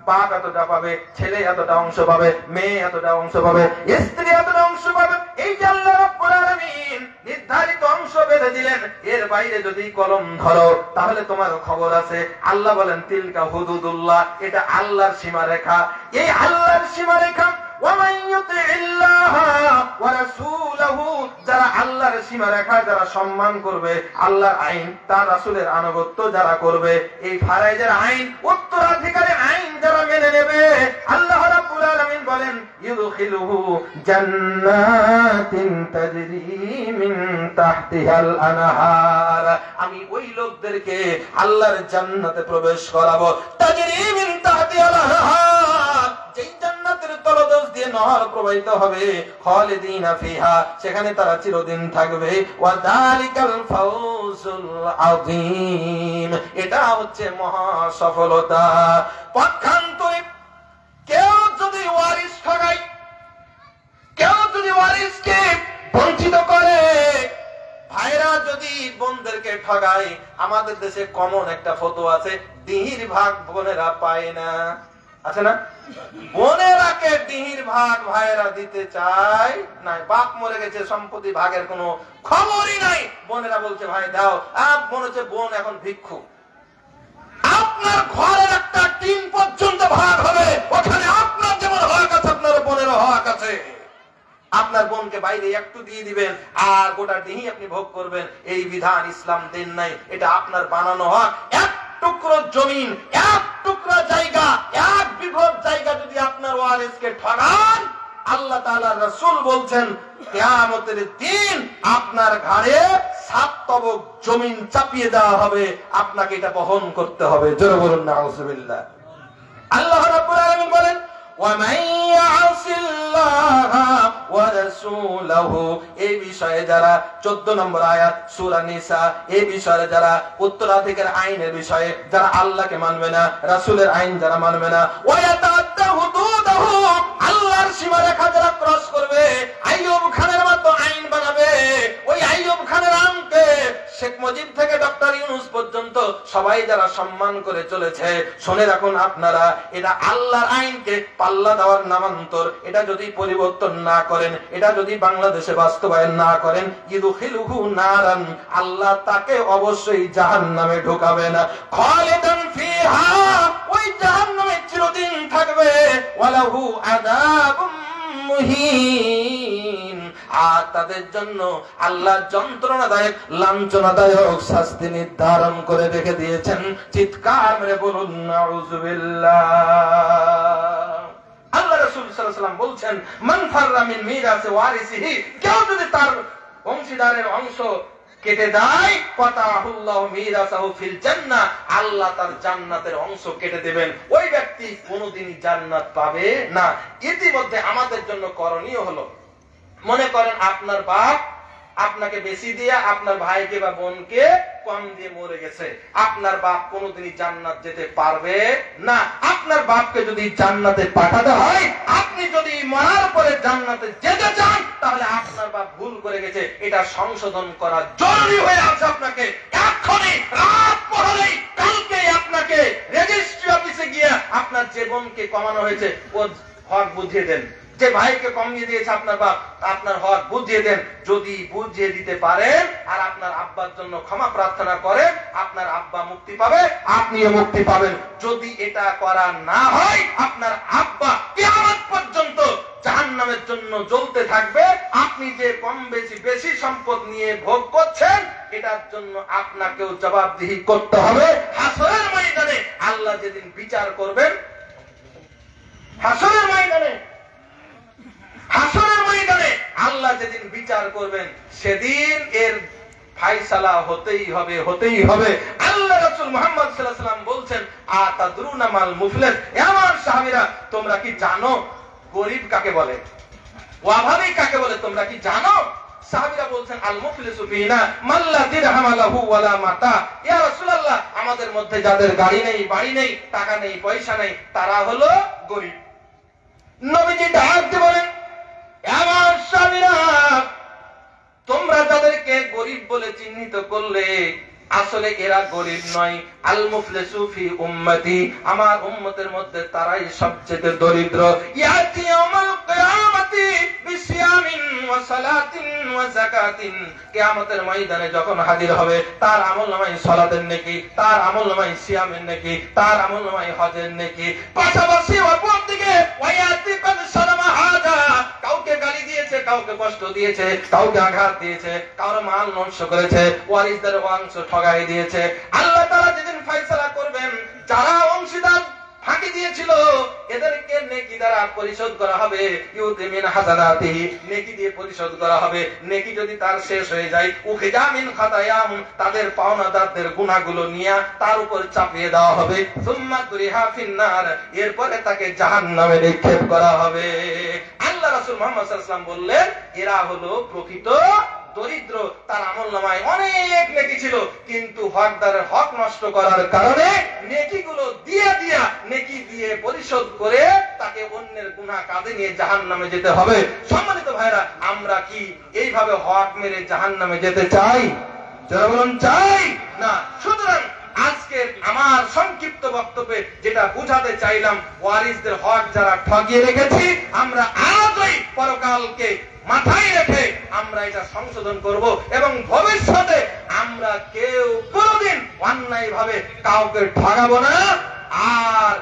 বাপ এতটা পাবে, ছেলে এতটা অংশ পাবে, মেয়ে এতটা অংশ পাবে, স্ত্রী এতটা অংশ পাবে। এই যে আল্লাহ রাব্বুল আলামিন নির্ধারিত অংশ বেঁধে দিলেন, এর বাইরে যদি কলম ধরো তাহলে তোমার খবর আছে। আল্লাহ বলেন, তিলকা হুদুদুল্লাহ, এটা আল্লাহর সীমারেখা। এই আল্লাহর সীমারেখা, যারা আল্লাহর সীমারেখা যারা সম্মান করবে, আল্লাহর আইন তার রাসূলের আনুগত্য যারা করবে, এই ফারায়েজের আইন, উত্তরাধিকারী আইন যারা মেনে নেবে, আল্লাহ রাব্বুল আলামিন বলেন, ইউদখিলুহু জান্নাতিন তাজরি মিন তাহতিহাল আনহার। আমি ওই লোকদেরকে আল্লাহর জান্নাতে প্রবেশ করাবো। তাজরি মিন তাহতিহাল আনহার, যেই জান্নাতের তলদেশ দিয়ে নহর প্রবাহিত হবে, খালিদিনা ফিহা, সেখানে তারা চিরদিন থাকবে। ওয়া যালিকাল ফাউজুল আযীম, এটা হচ্ছে মহা সফলতা। পক্ষান্তরে কেউ যদি ওয়ারিস ঠকায়, কেউ যদি ওয়ারিসকে বঞ্চিত করে, ভাইরা যদি বোনদেরকে ঠকায়, আমাদের দেশে কমন একটা ফতোয়া আছে, দিহির ভাগ বোনেরা পায় না, আছে না? বোনেরাকে দিহির ভাগ ভাইয়েরা দিতে চায় না। বাপ মরে গেছে, সম্পত্তি ভাগের কোনো খবরই নাই, বোনেরা বলছে ভাই দাও। মনে হচ্ছে বোন এখন ভিক্ষু। আপনার ঘরের একটা টিন পর্যন্ত ভাগ হবে, ওখানে আপনার যেমন হক আছে আপনার বোনেরও হক আছে। আপনার বোনকে বাইরে একটু দিয়ে দিবেন আর গোটা দিহি আপনি ভোগ করবেন, এই বিধান ইসলাম দেন নাই, এটা আপনার বানানো হক। এক টুকরো জমিন, এক টুকরো জায়গা, এক বিঘত জায়গা যদি আপনার ওয়ারিসকে ঠকান, আল্লাহ তাআলার রাসূল বলছেন কিয়ামতের দিন আপনার ঘাড়ে 7 তব নামক জমিন চাপিয়ে দেওয়া হবে, আপনাকে এটা বহন করতে হবে। জোরে বলুন নাউযুবিল্লাহ। আল্লাহ রাব্বুল আলামিন বলেন ওয়ামান ইয়াসিল্লাহা ওয়া রাসূলাহু, এই বিষয়ে যারা 14 নম্বর আয়াত সূরা নিসা, এই বিষয়ে যারা উত্তরাধিকার আইনের বিষয়ে যারা আল্লাহকে মানবে না, রাসূলের আইন যারা মানবে না, ওয়া ইয়াতাআদ্দা হুদুদাহু, আল্লাহর সীমারেখা যারা ক্রস করবে, আইয়ুব খানের মতো আইন বানাবে, ওই আইয়ুব খানের আইনকে শেখ মুজিব থেকে ডক্টর ইউনূস পর্যন্ত সবাই যারা সম্মান করে চলেছে, শুনে রাখুন আপনারা, এটা আল্লাহর আইনকে পাল্লা দেওয়ার নামান্তর। এটা যদি পরিবর্তন না করেন, এটা যদি বাংলাদেশে বাস্তবায়ন না করেন, ইদখিলুহু নারান, আল্লাহ তাকে অবশ্যই জাহান্নামে ঢোকাবেন, খালিদান ফিহা, ওই জাহান্নামে চিরদিন থাকবে, ওয়ালাহু আযাবুম মুহিন, আর তাদের জন্য আল্লাহ যন্ত্রণাদায়ক লাঞ্ছনাদায়ক শাস্তি নির্ধারণ করে রেখে দিয়েছেন। চিৎকার মেরে বলুন নাউযুবিল্লাহ। আল্লাহ রাসূল সাল্লাল্লাহু আলাইহি ওয়াসাল্লাম বলছেন মান ফাররা মিন মিরাসি ওয়ারিসিহি, কেউ যদি তার অংশীদারের অংশ কেটে দেয়, ফাতাহুল্লাহু মিরাসাহু ফিল জান্নাহ, আল্লাহ তার জান্নাতের অংশ কেটে দেবেন, ওই ব্যক্তি কোনোদিনই জান্নাত পাবে না। ইতিমধ্যে আমাদের জন্য করণীয় হলো, মনে করেন আপনার বাপ আপনাকে বেশি দিয়ে আপনার ভাইকে বা বোনকে কম দিয়ে মরে গেছে, আপনার বাপ কোনোদিনই জান্নাত যেতে পারবে না। আপনার বাপকে যদি জান্নাতে পাঠাতে হয়, আপনি যদি মরার পরে জান্নাতে যেতে চান, তাহলে আপনার বাপ ভুল করে গেছে, এটা সংশোধন করা জরুরি হয়ে আছে। আপনাকে এখনই রাত পড়লেই কালকে আপনাকে রেজিস্ট্রি অফিসে গিয়ে আপনার যে বোনকে কমানো হয়েছে ওর হক বুঝিয়ে দেন, যে ভাইকে কমিয়ে দিয়েছে আপনার বাপ, আপনার হক বুঝিয়ে দেন। যদি বুঝিয়ে দিতে পারেন আর আপনার আব্বার জন্য ক্ষমা প্রার্থনা করেন, আপনার আব্বা মুক্তি পাবে, আপনিও মুক্তি পাবেন। যদি এটা করা না হয়, আপনার আব্বা কিয়ামত পর্যন্ত জাহান্নামের জন্য জ্বলতে থাকবে। আপনি যে কম বেশি সম্পদ নিয়ে ভোগ করছেন, এটার জন্য আপনাকেও জবাবদিহি করতে হবে হাসরের ময়দানে। আল্লাহ যেদিন বিচার করবেন, হাসরের ময়দানে আল্লাহ যেদিন বিচার করবেন, সেদিন এর ফায়সালা হতেই হবে। আল্লাহ রাসূল মুহাম্মদ সাল্লাল্লাহু আলাইহি ওয়াসাল্লাম বলছেন আতাদরুনা মাল মুফলিস, আমার সাহাবীরা তোমরা কি জানো গরীব কাকে বলে, অভাবী কাকে বলে, তোমরা কি জানো? সাহাবীরা বলছেন আল মুফলিসু ফিনা মাল্লা দিরহাম লাহু ওয়ালা মাতা, ইয়া রাসূলুল্লাহ আমাদের মধ্যে যাদের গাড়ি নেই, বাড়ি নেই, টাকা নেই, পয়সা নেই, তারা হলো গরীব। নবীজি ডাক দিয়ে বলেন আমার স্বামীরা, তোমরা যাদেরকে গরীব বলে চিহ্নিত করলে, আসলে এরা গরীব নয়। আল মুফলিসু ফি উম্মতি, আমার উম্মতের মধ্যে তারাই সবচেয়ে দরিদ্র। ইয়াতি ইয়াউমুল কিয়ামতি বিসিয়ামিন ওয়া সালাতিন ওয়া যাকাতিন, কিয়ামতের ময়দানে যখন হাজির হবে, তার আমলনামায় সালাতের নেকি, তার আমলনামায় সিয়ামের নেকি, তার আমলনামায় হজের নেকি, পাশাপাশি অপর দিকে ওয়ায়াতি কাদ সালামা হাদা, কাউকে গালি দিয়েছে, কাউকে কষ্ট দিয়েছে, কাউকে আঘাত দিয়েছে, কারো মাল নষ্ট করেছে, ওয়ারিসদের অংশ ঠগাই দিয়েছে। আল্লাহ তাআলা যেদিন ফয়সালা করবেন, যারা অংশীদার ফাঁকি দিয়েছিল এদেরকে নেকি দ্বারা পরিশোধ করা হবে, ইউতি মিন হাসানাতিহি, নেকি দিয়ে পরিশোধ করা হবে। নেকি যদি তার শেষ হয়ে যায়, উখিজা মিন খাতায়াহুম, তাদের পাওনাদারদের গুনাহগুলো নিয়ে তার উপর চাপিয়ে দেওয়া হবে। সুম্মা দুরিহা ফিন্নার, এরপরে তাকে জাহান্নামে নিক্ষেপ করা হবে। আল্লাহ রাসূল মুহাম্মদ সাল্লাল্লাহু আলাইহি ওয়াসাল্লাম বললেন এরা হলো প্রকৃত দরিদ্র। তার আমলনামায় অনেক নেকি ছিল, কিন্তু হকদারের হক নষ্ট করার কারণে নেকিগুলো নেকি দিয়ে পরিশোধ করে তাকে অন্যের গুনাহ কাঁধে নিয়ে জাহান্নামে যেতে হবে। সম্মানিত ভাইরা, আমরা কি এইভাবে হক মেরে জাহান্নামে যেতে চাই? যারা বলুন চাই না। সুতরাং আজকে আমার সংক্ষিপ্ত বক্তব্যে যেটা বুঝাতে চাইলাম, ওয়ারিসদের হক যারা ঠকিয়ে রেখেছি, আমরা আজই পরকালকে মাথায় রেখে আমরা এটা সংশোধন করব এবং ভবিষ্যতে আমরা কেউ কোনোদিন অন্যায় ভাবে কাউকে ঠকাবো না। আর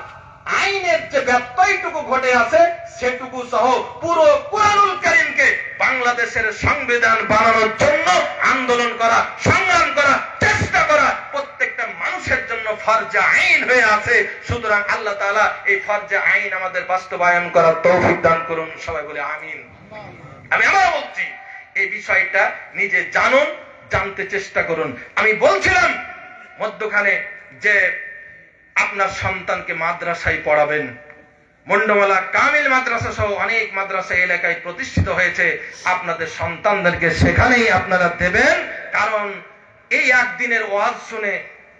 আইনের যে ব্যত্যয়টুকু ঘটে আছে সেটুকু সহ পুরো কুরআনুল কারীমকে বাংলাদেশের সংবিধান বানানোর জন্য আন্দোলন করা, সংগ্রাম করা, চেষ্টা করা প্রত্যেকটা মানুষের জন্য ফরজে আইন হয়ে আছে। সুতরাং আল্লাহ তাআলা এই ফরজে আইন আমাদের বাস্তবায়ন করার তৌফিক দান করুন। সবাই বলে আমিন। আমি আবার বলছি, এই বিষয়টা নিজে জানুন, জানতে চেষ্টা করুন। আমি বলছিলাম মধ্যখানে যে আপনার সন্তানকে মাদ্রাসায় পড়াবেন, মুন্ডমালা কামিল মাদ্রাসা সহ অনেক মাদ্রাসা এলাকায় প্রতিষ্ঠিত হয়েছে, আপনাদের সন্তানদেরকে সেখানেই আপনারা দেবেন। কারণ এই একদিনের ওয়াজ শুনে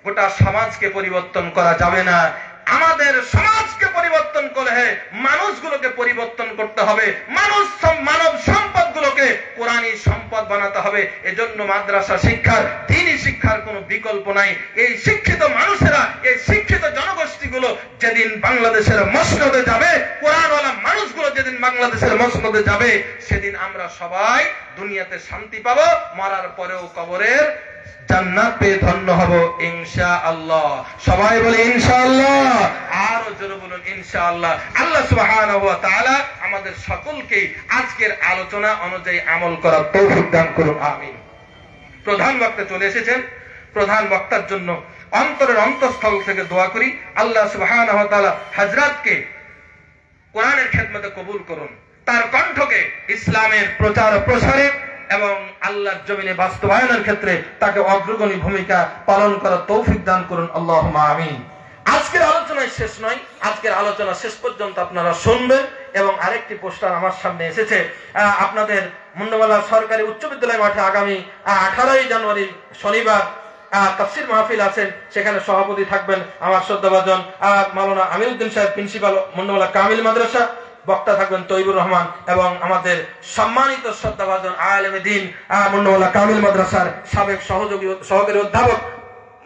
গোটা সমাজকে পরিবর্তন করা যাবে না। আমাদের সমাজকে পরিবর্তন করে মানুষগুলোকে পরিবর্তন করতে হবে, মানব সম্পদগুলোকে কোরআনী সম্পদ বানাতে হবে। এজন্য মাদ্রাসা শিক্ষার, দ্বীনি শিক্ষার কোনো বিকল্প নাই। এই শিক্ষিত মানুষেরা, এই শিক্ষিত জনগোষ্ঠীগুলো যেদিন বাংলাদেশের মসনদে যাবে, কোরআনওয়ালা মানুষগুলো যেদিন বাংলাদেশের মসনদে যাবে, সেদিন আমরা সবাই দুনিয়াতে শান্তি পাবো, মরার পরেও কবরের জান্নাত পেয়ে ধন্য হব ইনশাআল্লাহ। সবাই বলে ইনশাআল্লাহ, আরো জোরে বলুন ইনশাআল্লাহ। আল্লাহ সুবহানাহু ওয়া তাআলা আমাদের সকলকে আজকের আলোচনা অনুযায়ী আমল করার তৌফিক দান করুন, আমিন। প্রধান বক্তা চলে এসেছেন। প্রধান বক্তার জন্য অন্তরের অন্তঃস্থল থেকে দোয়া করি, আল্লাহ সুবহানাহু ওয়া তাআলা হযরতকে কোরআনের খেদমতে কবুল করুন, তার কণ্ঠকে ইসলামের প্রচার ও প্রসারে এবং আল্লাহর জমিনে বাস্তবায়নের ক্ষেত্রে তাকে অগ্রগণী ভূমিকা পালন করার তৌফিক দান করুন, আল্লাহুম্মা আমিন। আজকের আলোচনায় শেষ নয়, আজকের আলোচনা শেষ পর্যন্ত আপনারা শুনবেন। এবং আরেকটি পোস্টার আমার সামনে এসেছে, আপনাদের মুন্ডমালা সরকারি উচ্চ বিদ্যালয় মাঠে আগামী 18ই জানুয়ারি শনিবার তাফসীর মাহফিল আছেন, সেখানে সভাপতি থাকবেন আমার শ্রদ্ধাভাজন মাওলানা আমিরউদ্দিন সাহেব, প্রিন্সিপাল মুন্ডমালা কামিল মাদ্রাসা। বক্তা থাকবেন তৈবুর রহমান এবং আমাদের সম্মানিত শ্রদ্ধাভাজন আলেমে দ্বীন মুন্ডমালা কামিল মাদ্রাসার সাবেক সহকারী অধ্যাপক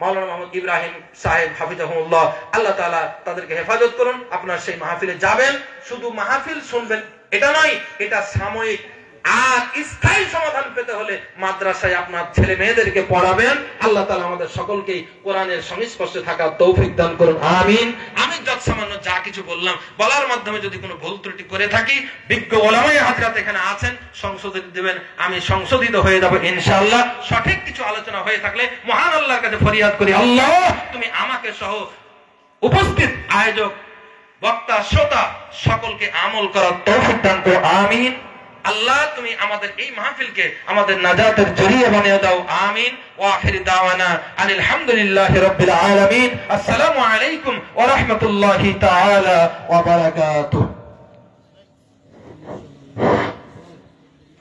মাওলানা মোহাম্মদ ইব্রাহিম সাহেব হাফিজাহুল্লাহ। আল্লাহ তাআলা তাদেরকে হেফাজত করুন। আপনারা সেই মাহফিলে যাবেন, শুধু মাহফিল শুনবেন এটা নয়, এটা সাময়িক। আর স্থায়ী সমাধান পেতে হলে মাদ্রাসায় আপনার ছেলে মেয়েদেরকে পড়াবেন। আল্লাহ তাআলা আমাদের সকলকেই কোরআনের সংস্পর্শে থাকার তৌফিক দান করুন, আমিন। আমি যৎসামান্য যা কিছু বললাম, বলার মাধ্যমে যদি কোনো ভুল ত্রুটি করে থাকি, বিজ্ঞ ওলামায়ে হাজরাত এখানে আছেন, সংশোধন দিবেন, আমি সংশোধিত হয়ে যাব ইনশাআল্লাহ। সঠিক কিছু আলোচনা হয়ে থাকলে মহান আল্লাহর কাছে ফরিয়াদ করি, আল্লাহ তুমি আমাকে সহ উপস্থিত আয়োজক, বক্তা, শ্রোতা সকলকে আমল করার তৌফিক দান করো, আমিন। আল্লাহ তুমি আমাদের এই মাহফিলকে আমাদের নাজাতের জরিয়া বানিয়ে দাও, আমিন। ওয়া আখির দাওয়ানা আনিল হামদুলিল্লাহি রাব্বিল আলামিন। আসসালামু আলাইকুম ওয়া রাহমাতুল্লাহি তাআলা ওয়া বারাকাতুহু।